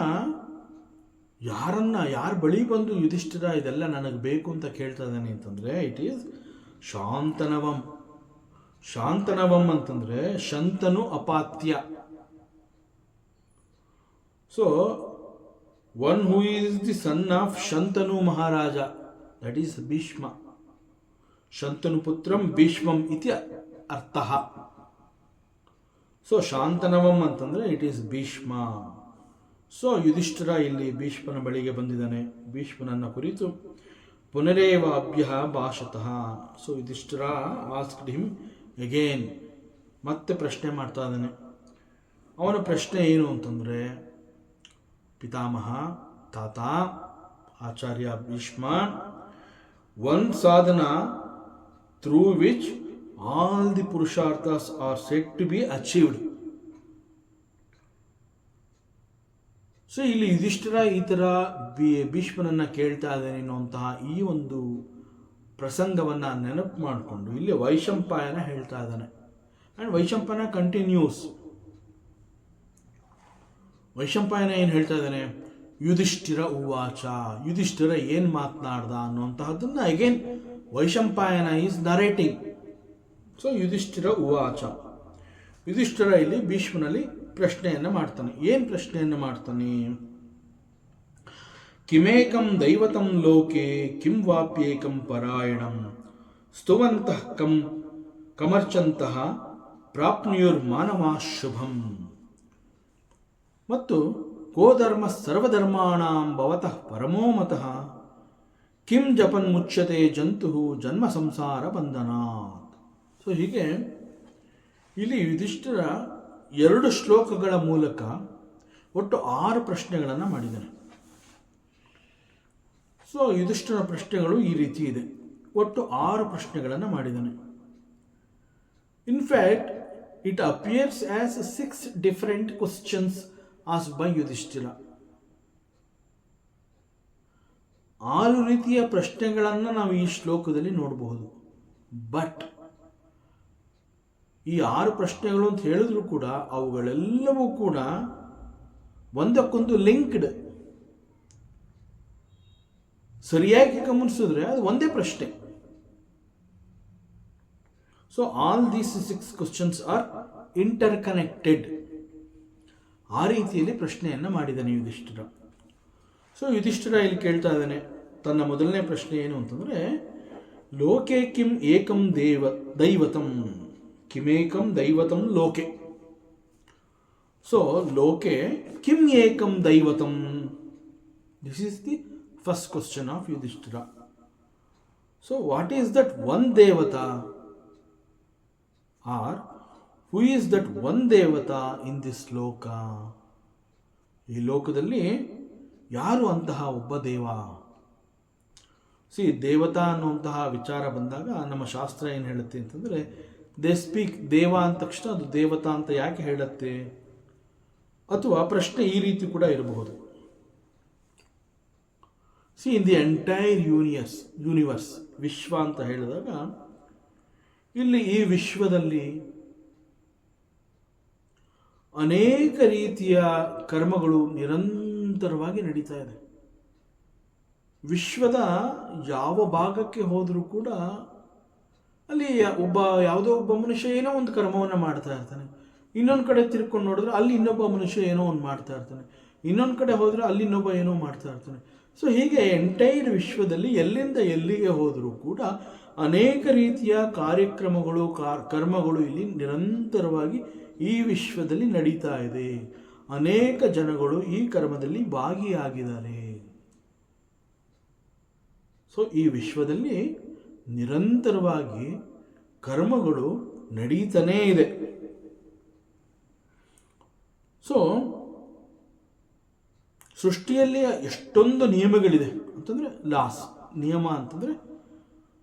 ಯಾರ ಬಳಿ ಬಂದು ಯುಧಿಷ್ಠಿರ ಇದೆಲ್ಲ ನನಗೆ ಬೇಕು ಅಂತ ಕೇಳ್ತಾ ಇದ್ದಾನೆ ಅಂತಂದರೆ ಇಟ್ ಈಸ್ ಶಾಂತನವಂ. ಶಾಂತನವಂ ಅಂತಂದರೆ ಶಂತನು ಅಪಾತ್ಯ. So one who is the son of Shantanu Maharaja, that is Bhishma. Shantanu ಪುತ್ರಂ ಭೀಷ್ಮಂ ಇತಿ ಅರ್ಥ. ಸೊ ಶಾಂತನವಂ ಅಂತಂದರೆ it is Bhishma. So Yudhishthira ಇಲ್ಲಿ ಭೀಷ್ಮನ ಬಳಿಗೆ ಬಂದಿದ್ದಾನೆ. ಭೀಷ್ಮನನ್ನು ಕುರಿತು ಪುನರೇವಾಭ್ಯ ಭಾಷತಃ. So Yudhishthira asked him again, ಮತ್ತೆ ಪ್ರಶ್ನೆ ಮಾಡ್ತಾ ಇದ್ದಾನೆ. ಅವನ ಪ್ರಶ್ನೆ ಏನು ಅಂತಂದರೆ, ಪಿತಾಮಹ, ತಾತ, ಆಚಾರ್ಯ ಭೀಷ್ಮ, ಒನ್ ಸಾಧನ through which all the purusharthas are said to be achieved. So ಇಲ್ಲಿ ಯುಧಿಷ್ಠಿರ ಈ ಥರ ಭೀಷ್ಮನನ್ನು ಕೇಳ್ತಾ ಇದ್ದಾನೆ ಅನ್ನುವಂತಹ ಈ ಒಂದು ಪ್ರಸಂಗವನ್ನು ನೆನಪು ಮಾಡಿಕೊಂಡು ಇಲ್ಲಿ ವೈಶಂಪಾಯನ ಹೇಳ್ತಾ ಇದ್ದಾನೆ. And Vaishampayana continuous. ವೈಶಂಪಾಯನ ಏನು ಹೇಳ್ತಾ ಇದ್ದಾನೆ? ಯುಧಿಷ್ಠಿರ ಉವಾಚ. ಯುಧಿಷ್ಠಿರ ಏನು ಮಾತನಾಡ್ದ ಅನ್ನುವಂತಹದ್ದನ್ನು again Vaishampayana is narrating. So Yudhishthira ಉವಾಚ. ಯುಧಿಷ್ಠಿರ ಇಲ್ಲಿ ಭೀಷ್ಮನಲ್ಲಿ ಪ್ರಶ್ನೆಯನ್ನು ಮಾಡ್ತಾನೆ. ಏನು ಪ್ರಶ್ನೆಯನ್ನು ಮಾಡ್ತಾನೆ? ಕಿಮೇಕಂ ದೈವತಂ ಲೋಕೆ ಕಿಂ ವಾಪ್ಯೇಕಂ ಪರಾಯಣಂ ಸ್ತುವಂತಃ ಕಮರ್ಚಂತಹ ಪ್ರಾಪ್ನುಯುರ್ ಮಾನವಾ ಶುಭಂ. ಮತ್ತು ಕೋಧರ್ಮ ಸರ್ವಧರ್ಮಾಣಾಂ ಭವತಃ ಪರಮೋ ಮತಃ ಕಿಂ ಜಪನ್ ಮುಚ್ಯತೆ ಜಂತು ಜನ್ಮ ಸಂಸಾರ ಬಂಧನಾತ್. ಸೊ ಹೀಗೆ ಇಲ್ಲಿ ಯುಧಿಷ್ಠಿರ 2 ಶ್ಲೋಕಗಳ ಮೂಲಕ ಒಟ್ಟು 6 ಪ್ರಶ್ನೆಗಳನ್ನು ಮಾಡಿದ್ದಾನೆ. ಸೊ ಯುಧಿಷ್ಠಿರ ಪ್ರಶ್ನೆಗಳು ಈ ರೀತಿ ಇದೆ. ಒಟ್ಟು 6 ಪ್ರಶ್ನೆಗಳನ್ನು ಮಾಡಿದ್ದಾನೆ. In fact it appears as 6 different questions asked by Yudhishthira. 6 ರೀತಿಯ ಪ್ರಶ್ನೆಗಳನ್ನು ನಾವು ಈ ಶ್ಲೋಕದಲ್ಲಿ ನೋಡಬಹುದು. ಬಟ್ ಈ 6 ಪ್ರಶ್ನೆಗಳು ಅಂತ ಹೇಳಿದ್ರು ಕೂಡ ಅವುಗಳೆಲ್ಲವೂ ಕೂಡ ಒಂದಕ್ಕೊಂದು ಲಿಂಕ್ಡ್. ಸರಿಯಾಗಿ ಗಮನಿಸಿದ್ರೆ ಅದು ಒಂದೇ ಪ್ರಶ್ನೆ. So all these 6 questions are interconnected. ಆ ರೀತಿಯಲ್ಲಿ ಪ್ರಶ್ನೆಯನ್ನು ಮಾಡಿದ್ದಾನೆ ಯುಧಿಷ್ಠಿರ. ಸೊ ಯುಧಿಷ್ಠಿರ ಇಲ್ಲಿ ಕೇಳ್ತಾ ಇದ್ದಾನೆ, ತನ್ನ ಮೊದಲನೇ ಪ್ರಶ್ನೆ ಏನು ಅಂತಂದರೆ, ಲೋಕೆ ಕಿಂ ಏಕಂ ದೈವತಂ ಕಿಮೇಕಂ ದೈವತಂ ಲೋಕೆ. ಸೊ ಲೋಕೆ ಕಿಂ ಏಕಂ ದೈವತಂ, this is the first question of Yudhishthira. So what is that one ದೇವತಾ, or who is that one ದೇವತಾ ಇನ್ ದಿಸ್ ಲೋಕ. ಈ ಲೋಕದಲ್ಲಿ ಯಾರು ಅಂತಹ ಒಬ್ಬ ದೇವ? ದೇವತಾ ಅನ್ನುವಂತಹ ವಿಚಾರ ಬಂದಾಗ ನಮ್ಮ ಶಾಸ್ತ್ರ ಏನು ಹೇಳುತ್ತೆ ಅಂತಂದರೆ, ದೇ ಸ್ಪೀಕ್ ದೇವ ಅಂದ ತಕ್ಷಣ ಅದು ದೇವತಾ ಅಂತ ಯಾಕೆ ಹೇಳುತ್ತೆ? ಅಥವಾ ಪ್ರಶ್ನೆ ಈ ರೀತಿ ಕೂಡ ಇರಬಹುದು. ಇನ್ ದಿ ಎಂಟೈರ್ ಯೂನಿವರ್ಸ್ ವಿಶ್ವ ಅಂತ ಹೇಳಿದಾಗ, ಇಲ್ಲಿ ಈ ವಿಶ್ವದಲ್ಲಿ ಅನೇಕ ರೀತಿಯ ಕರ್ಮಗಳು ನಿರಂತರವಾಗಿ ನಡೀತಾ ಇದೆ. ವಿಶ್ವದ ಯಾವ ಭಾಗಕ್ಕೆ ಹೋದರೂ ಕೂಡ ಅಲ್ಲಿ ಯಾವುದೋ ಒಬ್ಬ ಮನುಷ್ಯ ಏನೋ ಒಂದು ಕರ್ಮವನ್ನು ಮಾಡ್ತಾ ಇರ್ತಾನೆ. ಇನ್ನೊಂದು ಕಡೆ ತಿರ್ಕೊಂಡು ನೋಡಿದ್ರೆ ಅಲ್ಲಿ ಇನ್ನೊಬ್ಬ ಮನುಷ್ಯ ಏನೋ ಒಂದು ಮಾಡ್ತಾ ಇರ್ತಾನೆ. ಇನ್ನೊಂದು ಕಡೆ ಹೋದರೆ ಅಲ್ಲಿ ಇನ್ನೊಬ್ಬ ಏನೋ ಮಾಡ್ತಾ ಇರ್ತಾನೆ. ಸೊ ಹೀಗೆ ಎಂಟೈರ್ ವಿಶ್ವದಲ್ಲಿ ಎಲ್ಲಿಂದ ಎಲ್ಲಿಗೆ ಹೋದರೂ ಕೂಡ ಅನೇಕ ರೀತಿಯ ಕಾರ್ಯಕ್ರಮಗಳು ಕರ್ಮಗಳು ಇಲ್ಲಿ ನಿರಂತರವಾಗಿ ಈ ವಿಶ್ವದಲ್ಲಿ ನಡೀತಾ ಇದೆ. ಅನೇಕ ಜನಗಳು ಈ ಕರ್ಮದಲ್ಲಿ ಭಾಗಿಯಾಗಿದ್ದಾರೆ. ಸೊ ಈ ವಿಶ್ವದಲ್ಲಿ ನಿರಂತರವಾಗಿ ಕರ್ಮಗಳು ನಡೀತಾನೇ ಇದೆ. ಸೊ ಸೃಷ್ಟಿಯಲ್ಲಿ ಎಷ್ಟೊಂದು ನಿಯಮಗಳಿದೆ ಅಂತಂದರೆ, ಲಾಸ್, ನಿಯಮ ಅಂತಂದರೆ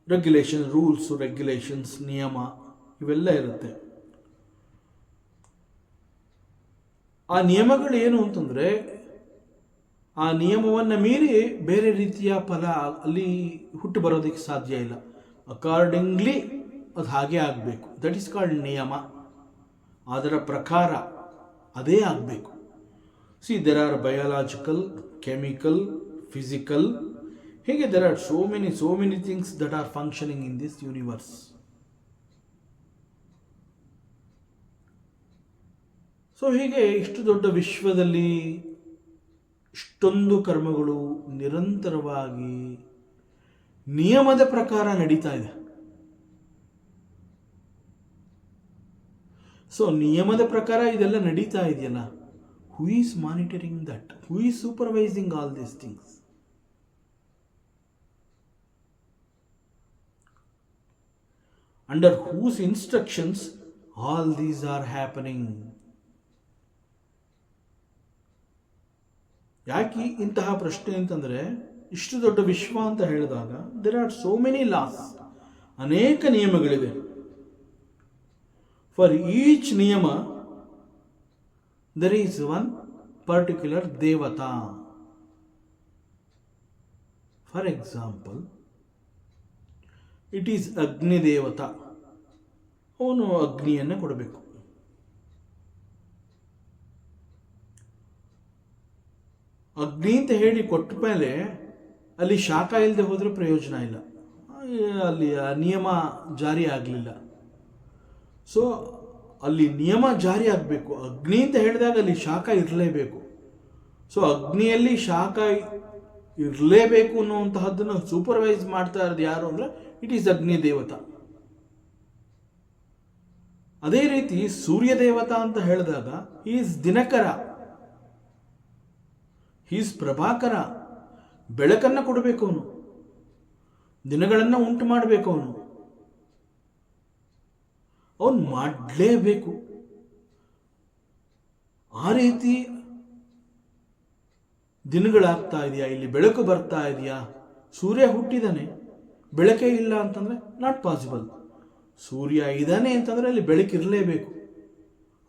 ರೆಗ್ಯುಲೇಷನ್, ರೂಲ್ಸು, ರೆಗ್ಯುಲೇಷನ್ಸ್, ನಿಯಮ ಇವೆಲ್ಲ ಇರುತ್ತೆ. ಆ ನಿಯಮಗಳು ಏನು ಅಂತಂದರೆ, ಆ ನಿಯಮವನ್ನು ಮೀರಿ ಬೇರೆ ರೀತಿಯ ಫಲ ಅಲ್ಲಿ ಹುಟ್ಟು ಬರೋದಕ್ಕೆ ಸಾಧ್ಯ ಇಲ್ಲ. ಅಕಾರ್ಡಿಂಗ್ಲಿ ಅದು ಹಾಗೆ ಆಗಬೇಕು. ದಟ್ ಈಸ್ ಕಾಲ್ಡ್ ನಿಯಮ. ಅದರ ಪ್ರಕಾರ ಅದೇ ಆಗಬೇಕು. There are biological, chemical, physical, ಹೀಗೆ there are so many things that are functioning in this universe. So ಹೀಗೆ ಇಷ್ಟು ದೊಡ್ಡ ವಿಶ್ವದಲ್ಲಿ ಇಷ್ಟೊಂದು ಕರ್ಮಗಳು ನಿರಂತರವಾಗಿ ನಿಯಮದ ಪ್ರಕಾರ ನಡೀತಾ ಇದೆ. ಸೊ ನಿಯಮದ ಪ್ರಕಾರ ಇದೆಲ್ಲ ನಡೀತಾ ಇದೆಯಲ್ಲ, who is monitoring that? Who is supervising all these things? Under whose instructions all these are happening? ಯಾಕೆ ಇಂತಹ ಪ್ರಶ್ನೆ ಅಂತಂದರೆ, ಇಷ್ಟು ದೊಡ್ಡ ವಿಶ್ವ ಅಂತ ಹೇಳಿದಾಗ there are so many laws, ಅನೇಕ ನಿಯಮಗಳಿವೆ. For each niyama there is one particular devata. For example, it is Agni devata. ಅವನು ಅಗ್ನಿಯನ್ನು ಕೊಡಬೇಕು. ಅಗ್ನಿ ಅಂತ ಹೇಳಿ ಕೊಟ್ಟ ಮೇಲೆ ಅಲ್ಲಿ ಶಾಖ ಇಲ್ಲದೆ ಹೋದರೆ ಪ್ರಯೋಜನ ಇಲ್ಲ. ಅಲ್ಲಿ ಆ ನಿಯಮ ಜಾರಿ ಆಗಲಿಲ್ಲ. ಸೊ ಅಲ್ಲಿ ನಿಯಮ ಜಾರಿ ಆಗಬೇಕು. ಅಗ್ನಿ ಅಂತ ಹೇಳಿದಾಗ ಅಲ್ಲಿ ಶಾಖ ಇರಲೇಬೇಕು. ಸೊ ಅಗ್ನಿಯಲ್ಲಿ ಶಾಖ ಇರಲೇಬೇಕು ಅನ್ನುವಂತಹದ್ದನ್ನು ಸೂಪರ್ವೈಸ್ ಮಾಡ್ತಾ ಇರೋದು ಯಾರು ಅಂದರೆ, ಇಟ್ ಈಸ್ ಅಗ್ನಿ ದೇವತಾ. ಅದೇ ರೀತಿ ಸೂರ್ಯ ದೇವತಾ ಅಂತ ಹೇಳಿದಾಗ ಈಸ್ ದಿನಕರ. ಹೀಸ್ ಪ್ರಭಾಕರ. ಬೆಳಕನ್ನು ಕೊಡಬೇಕು ಅವನು, ದಿನಗಳನ್ನು ಉಂಟು ಮಾಡಬೇಕು ಅವನು ಮಾಡಲೇಬೇಕು. ಆ ರೀತಿ ದಿನಗಳಾಗ್ತಾ ಇದೆಯಾ, ಇಲ್ಲಿ ಬೆಳಕು ಬರ್ತಾ ಇದೆಯಾ? ಸೂರ್ಯ ಹುಟ್ಟಿದಾನೆ, ಬೆಳಕೇ ಇಲ್ಲ ಅಂತಂದರೆ ನಾಟ್ ಪಾಸಿಬಲ್. ಸೂರ್ಯ ಇದ್ದಾನೆ ಅಂತಂದರೆ ಅಲ್ಲಿ ಬೆಳಕಿರಲೇಬೇಕು.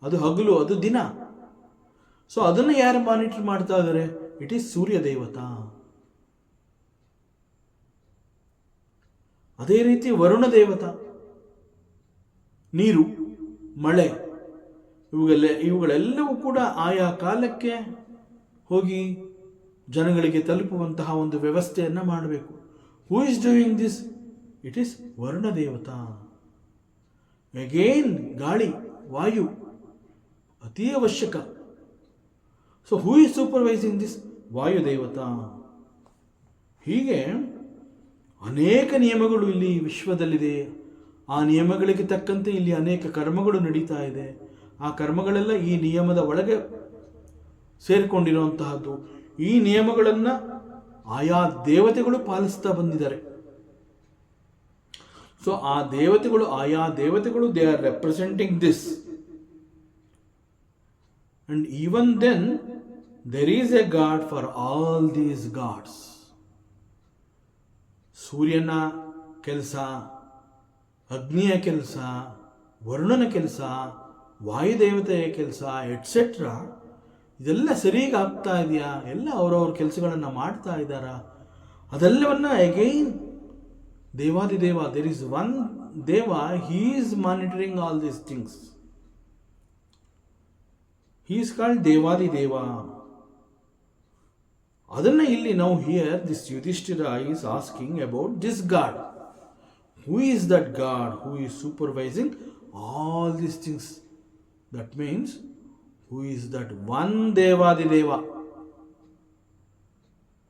ಅದು ಹಗಲು, ಅದು ದಿನ. ಸೊ ಅದನ್ನು ಯಾರು ಮಾನಿಟರ್ ಮಾಡ್ತಾ ಇದ್ದಾರೆ? ಇಟ್ ಈಸ್ ಸೂರ್ಯ ದೇವತಾ. ಅದೇ ರೀತಿ ವರುಣ ದೇವತಾ, ನೀರು, ಮಳೆ, ಇವುಗಳೆಲ್ಲವೂ ಕೂಡ ಆಯಾ ಕಾಲಕ್ಕೆ ಹೋಗಿ ಜನಗಳಿಗೆ ತಲುಪುವಂತಹ ಒಂದು ವ್ಯವಸ್ಥೆಯನ್ನು ಮಾಡಬೇಕು. Who is doing this? It is Varuna ದೇವತಾ. ಅಗೇನ್ ಗಾಳಿ, ವಾಯು ಅತಿ ಅವಶ್ಯಕ. So who is supervising this? Vayu ದೇವತಾ. ಹೀಗೆ ಅನೇಕ ನಿಯಮಗಳು ಇಲ್ಲಿ ವಿಶ್ವದಲ್ಲಿದೆ. ಆ ನಿಯಮಗಳಿಗೆ ತಕ್ಕಂತೆ ಇಲ್ಲಿ ಅನೇಕ ಕರ್ಮಗಳು ನಡೀತಾ ಇದೆ. ಆ ಕರ್ಮಗಳೆಲ್ಲ ಈ ನಿಯಮದ ಒಳಗೆ ಸೇರಿಕೊಂಡಿರುವಂತಹದ್ದು. ಈ ನಿಯಮಗಳನ್ನು ಆಯಾ ದೇವತೆಗಳು ಪಾಲಿಸ್ತಾ ಬಂದಿದ್ದಾರೆ. ಸೊ ಆಯಾ ದೇವತೆಗಳು they are representing this. And even then there is a god for all these gods. ಸೂರ್ಯನ ಕೆಲಸ, ಅಗ್ನಿಯ ಕೆಲಸ, ವರುಣನ ಕೆಲಸ, ವಾಯುದೇವತೆಯ ಕೆಲಸ, ಎಟ್ಸೆಟ್ರಾ, ಇದೆಲ್ಲ ಸರಿಯಾಗಿ ಆಗ್ತಾ ಇದೆಯಾ? ಎಲ್ಲ ಅವರವ್ರ ಕೆಲಸಗಳನ್ನು ಮಾಡ್ತಾ ಇದ್ದಾರಾ? ಅದೆಲ್ಲವನ್ನ ಅಗೈನ್ ದೇವಾದಿದೇವ, ದೇರ್ ಈಸ್ ಒನ್ ದೇವ, he is monitoring all these things. He is called ದೇವಾದಿದೇವ. ಅದನ್ನ ಇಲ್ಲಿ ನಾವು hear this Yudhishthira is asking about this god. Who is that God who is supervising all these things? That means, who is that one Devadideva?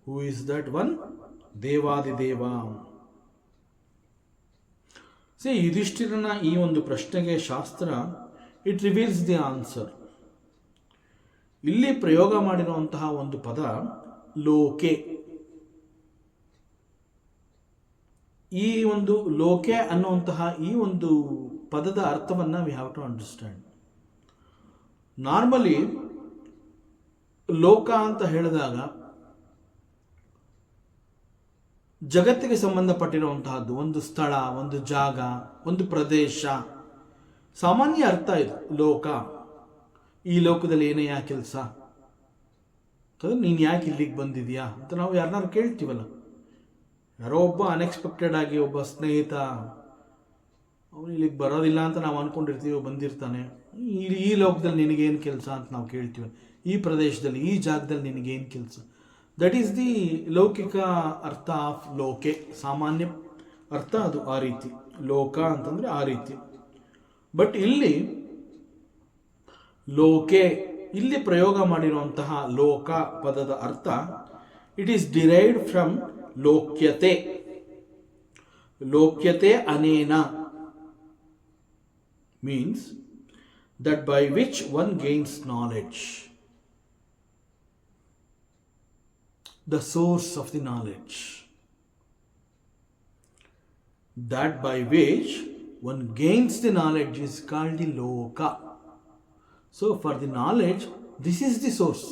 Who is that one Devadideva? See, ಯುಧಿಷ್ಠಿರನ ಈ ಒಂದು ಪ್ರಶ್ನೆಗೆ ಶಾಸ್ತ್ರ ಇಟ್ ರಿವೀಲ್ಸ್ ದಿ ಆನ್ಸರ್. ಇಲ್ಲಿ ಪ್ರಯೋಗ ಮಾಡಿರುವಂತಹ ಒಂದು ಪದ ಲೋಕೆ. ಈ ಒಂದು ಲೋಕೆ ಅನ್ನುವಂತಹ ಈ ಒಂದು ಪದದ ಅರ್ಥವನ್ನು we have to understand. Normally ಲೋಕ ಅಂತ ಹೇಳಿದಾಗ ಜಗತ್ತಿಗೆ ಸಂಬಂಧಪಟ್ಟಿರುವಂತಹದ್ದು, ಒಂದು ಸ್ಥಳ, ಒಂದು ಜಾಗ, ಒಂದು ಪ್ರದೇಶ. ಸಾಮಾನ್ಯ ಅರ್ಥ ಇದು ಲೋಕ. ಈ ಲೋಕದಲ್ಲಿ ಏನಯ್ಯ ಕೆಲಸ, ನೀನು ಯಾಕೆ ಇಲ್ಲಿಗೆ ಬಂದಿದ್ಯಾ ಅಂತ ನಾವು ಯಾರನ್ನಾರು ಕೇಳ್ತೀವಲ್ಲ. ಯಾರೋ ಒಬ್ಬ ಅನ್ಎಕ್ಸ್ಪೆಕ್ಟೆಡ್ ಆಗಿ ಒಬ್ಬ ಸ್ನೇಹಿತ ಅವನು ಇಲ್ಲಿಗೆ ಬರೋದಿಲ್ಲ ಅಂತ ನಾವು ಅಂದ್ಕೊಂಡಿರ್ತೀವಿ, ಬಂದಿರ್ತಾನೆ. ಈ ಲೋಕದಲ್ಲಿ ನಿನಗೇನು ಕೆಲಸ ಅಂತ ನಾವು ಕೇಳ್ತೀವಿ. ಈ ಪ್ರದೇಶದಲ್ಲಿ, ಈ ಜಾಗದಲ್ಲಿ ನಿನಗೇನು ಕೆಲಸ? ದಟ್ ಈಸ್ ದಿ ಲೌಕಿಕ ಅರ್ಥ ಆಫ್ ಲೋಕೆ. ಸಾಮಾನ್ಯ ಅರ್ಥ ಅದು ಆ ರೀತಿ, ಲೋಕ ಅಂತಂದರೆ ಆ ರೀತಿ. ಬಟ್ ಇಲ್ಲಿ ಲೋಕೆ, ಇಲ್ಲಿ ಪ್ರಯೋಗ ಮಾಡಿರುವಂತಹ ಲೋಕ ಪದದ ಅರ್ಥ ಇಟ್ ಈಸ್ ಡಿರೈವ್ಡ್ ಫ್ರಮ್ ಲೋಕ್ಯತೆ. ಲೋಕ್ಯತೆ ಅನೇನ means that by which one gains knowledge, the source of the knowledge, that by which one gains the knowledge is called the loka. So for the knowledge, this is the source.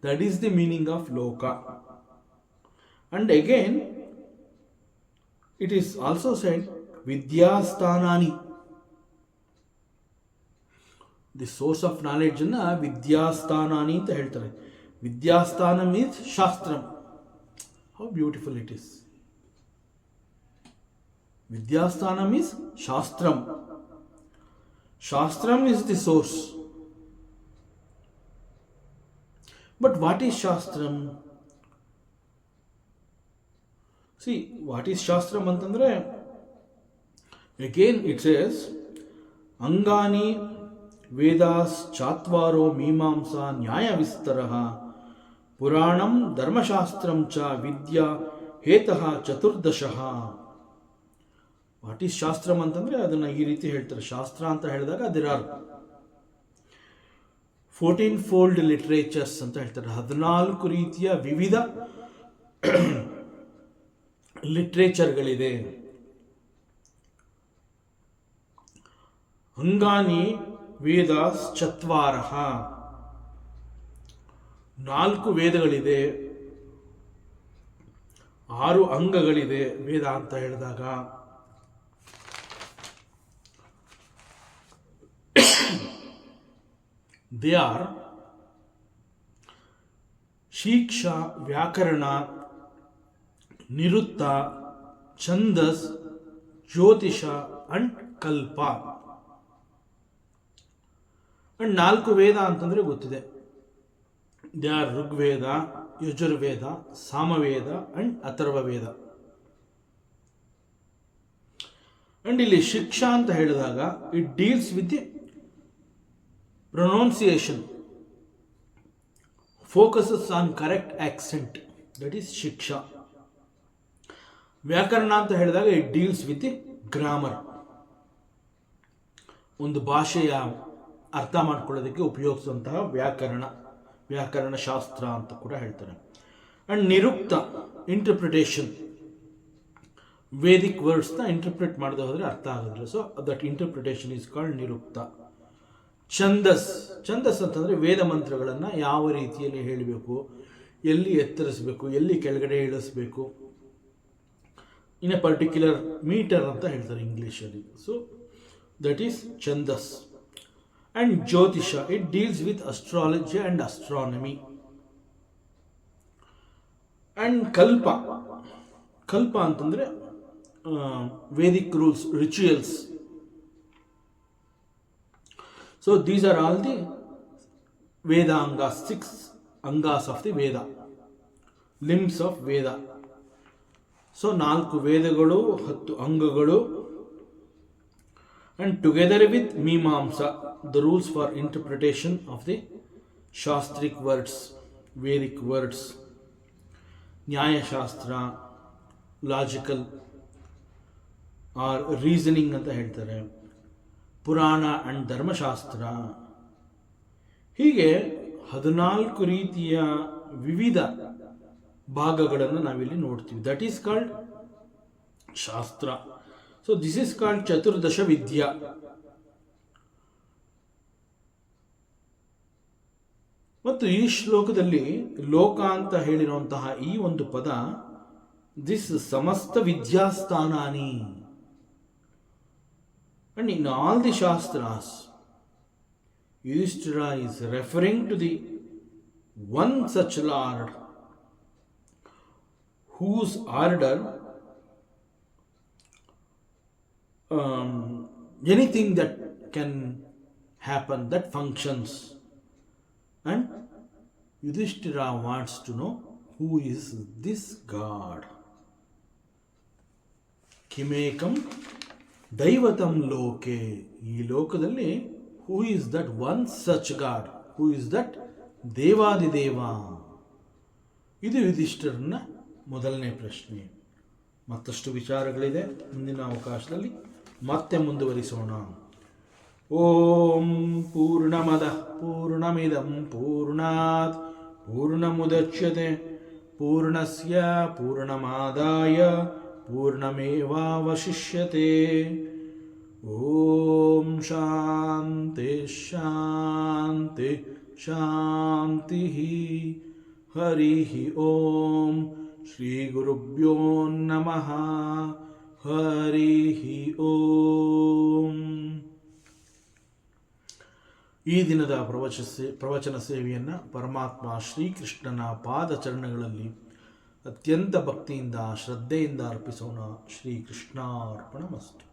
That is the meaning of loka. And again it is also said vidyasthanani. The source of knowledge ಅನ್ನ ವಿದ್ಯಾಸ್ಥಾನಾನಿ ಅಂತ ಹೇಳ್ತಾರೆ. ವಿದ್ಯಾಸ್ಥಾನ ಮೀನ್ಸ್ ಶಾಸ್ತ್ರಂ. How beautiful it is. ವಿದ್ಯಾಸ್ಥಾನ ಮೀನ್ಸ್ ಶಾಸ್ತ್ರಂ. ಶಾಸ್ತ್ರಂ is the source. But what is shastram? See, what is shastram ಅಂತಂದ್ರೆ again it says ಅಂಗಾನಿ ವೇದಾಸ್ ಚಾತ್ವಾರೋ ಮೀಮಾಂಸಾ ನ್ಯಾಯ ವಿಸ್ತರಃ ಪುರಾಣಂ ಧರ್ಮಶಾಸ್ತ್ರಂ ಚ ವಿದ್ಯಾ ಹೇತಃ ಚತುರ್ದಶಃ. ವಾಟ್ ಈಸ್ ಶಾಸ್ತ್ರಂ ಅಂತಂದರೆ ಅದನ್ನು ಈ ರೀತಿ ಹೇಳ್ತಾರೆ. ಶಾಸ್ತ್ರ ಅಂತ ಹೇಳಿದಾಗ ದೇರ್ ಆರ್ 14 ಫೋಲ್ಡ್ ಲಿಟ್ರೇಚರ್ಸ್ ಅಂತ ಹೇಳ್ತಾರೆ. 14 ರೀತಿಯ ವಿವಿಧ ಲಿಟ್ರೇಚರ್ಗಳಿದೆ. ಅಂಗಾನಿ ವೇದಾಸ್ ಚತ್ವಾರಃ, 4 ವೇದಗಳಿದೆ, 6 ಅಂಗಗಳಿದೆ ವೇದ ಅಂತ ಹೇಳಿದಾಗ. ದೇ ಆರ್ ಶಿಕ್ಷಾ, ವ್ಯಾಕರಣ, ನಿರುತ್ತ, ಛಂದಸ್, ಜ್ಯೋತಿಷ ಅಂಡ್ ಕಲ್ಪ. ಅಂಡ್ 4 ವೇದ ಅಂತಂದ್ರೆ ಗೊತ್ತಿದೆ. They are Rigveda, Yajurveda, Samaveda and Atharvaveda. And ಇಲ್ಲಿ ಶಿಕ್ಷಾ ಅಂತ ಹೇಳಿದಾಗ it deals with the pronunciation, focuses on correct accent, that is ಶಿಕ್ಷಾ. ವ್ಯಾಕರಣ ಅಂತ ಹೇಳಿದಾಗ it deals with the grammar, ಒಂದು ಭಾಷೆಯ ಅರ್ಥ ಮಾಡ್ಕೊಳ್ಳೋದಕ್ಕೆ ಉಪಯೋಗಿಸುವಂತಹ ವ್ಯಾಕರಣ ಶಾಸ್ತ್ರ ಅಂತ ಕೂಡ ಹೇಳ್ತಾರೆ. ಅಂಡ್ ನಿರುಕ್ತ, ಇಂಟರ್ಪ್ರಿಟೇಷನ್, ವೇದಿಕ್ ವರ್ಡ್ಸ್ನ ಇಂಟರ್ಪ್ರಿಟ್ ಮಾಡದೆ ಹೋದರೆ ಅರ್ಥ ಆಗೋದಿಲ್ಲ. So that interpretation is called ನಿರುಕ್ತ. ಛಂದಸ್ ಅಂತಂದರೆ ವೇದ ಮಂತ್ರಗಳನ್ನು ಯಾವ ರೀತಿಯಲ್ಲಿ ಹೇಳಬೇಕು, ಎಲ್ಲಿ ಎತ್ತರಿಸಬೇಕು, ಎಲ್ಲಿ ಕೆಳಗಡೆ ಇಳಿಸಬೇಕು, ಇನ್ ಎ ಪರ್ಟಿಕ್ಯುಲರ್ ಮೀಟರ್ ಅಂತ ಹೇಳ್ತಾರೆ ಇಂಗ್ಲೀಷಲ್ಲಿ. ಸೊ ದಟ್ ಈಸ್ ಛಂದಸ್. ಅಂಡ್ ಜ್ಯೋತಿಷ, it deals with astrology and astronomy. And ಕಲ್ಪ ಅಂತಂದರೆ vedic rules, rituals. So these are all the Vedangas, 6 angas of the Veda, limbs of Veda. So 4 ವೇದಗಳು, 10 ಅಂಗಗಳು. And together with Mimamsa, the rules for interpretation of the Shastric words, Vedic words, Nyaya Shastra, logical or reasoning ಅಂತ ಹೇಳ್ತಾರೆ, ಪುರಾಣ ಅಂಡ್ ಧರ್ಮಶಾಸ್ತ್ರ. ಹೀಗೆ 14 ರೀತಿಯ ವಿವಿಧ ಭಾಗಗಳನ್ನು ನಾವಿಲ್ಲಿ ನೋಡ್ತೀವಿ. ದಟ್ ಈಸ್ ಕಾಲ್ಡ್ ಶಾಸ್ತ್ರ. ಸೊ ದಿಸ್ ಈಸ್ ಕಾಲ್ಡ್ ಚತುರ್ದಶ ವಿದ್ಯಾ. ಮತ್ತು ಈ ಶ್ಲೋಕದಲ್ಲಿ ಲೋಕ ಅಂತ ಹೇಳಿರುವಂತಹ ಈ ಒಂದು ಪದ, ದಿಸ್ ಸಮಸ್ತ ವಿದ್ಯಾಸ್ಥಾನಾನಿ. And in all the Shastras, Yudhishthira is referring to the one such Lord whose order anything that can happen, that functions. And Yudhishthira wants to know who is this God. Kimekam ದೈವತಂ ಲೋಕೆ, ಈ ಲೋಕದಲ್ಲಿ who is that one such god, who is that ದೇವಾದಿದೇವ. ಇದು ಯುಧಿಷ್ಠಿರನ ಮೊದಲನೇ ಪ್ರಶ್ನೆ. ಮತ್ತಷ್ಟು ವಿಚಾರಗಳಿದೆ, ಮುಂದಿನ ಅವಕಾಶದಲ್ಲಿ ಮತ್ತೆ ಮುಂದುವರಿಸೋಣ. ಓಂ ಪೂರ್ಣಮದಃ ಪೂರ್ಣಮಿದಂ ಪೂರ್ಣಾತ್ ಪೂರ್ಣಮುದಚ್ಯತೆ ಪೂರ್ಣಸ್ಯ ಪೂರ್ಣಮಾದಾಯ ಪೂರ್ಣಮೇವಾವಶಿಷ್ಯತೆ. ಓಂ ಶಾಂತಿ ಶಾಂತಿ ಶಾಂತಿ. ಹರಿ ಓಂ. ಶ್ರೀ ಗುರುಭ್ಯೋ ನಮಃ. ಹರಿ ಓಂ. ಈ ದಿನದ ಪ್ರವಚನ ಸೇವೆಯನ್ನು ಪರಮಾತ್ಮ ಶ್ರೀಕೃಷ್ಣನ ಪಾದಚರಣಗಳಲ್ಲಿ ಅತ್ಯಂತ ಭಕ್ತಿಯಿಂದ ಶ್ರದ್ಧೆಯಿಂದ ಅರ್ಪಿಸೋಣ. ಶ್ರೀಕೃಷ್ಣಾರ್ಪಣಮಸ್ತು.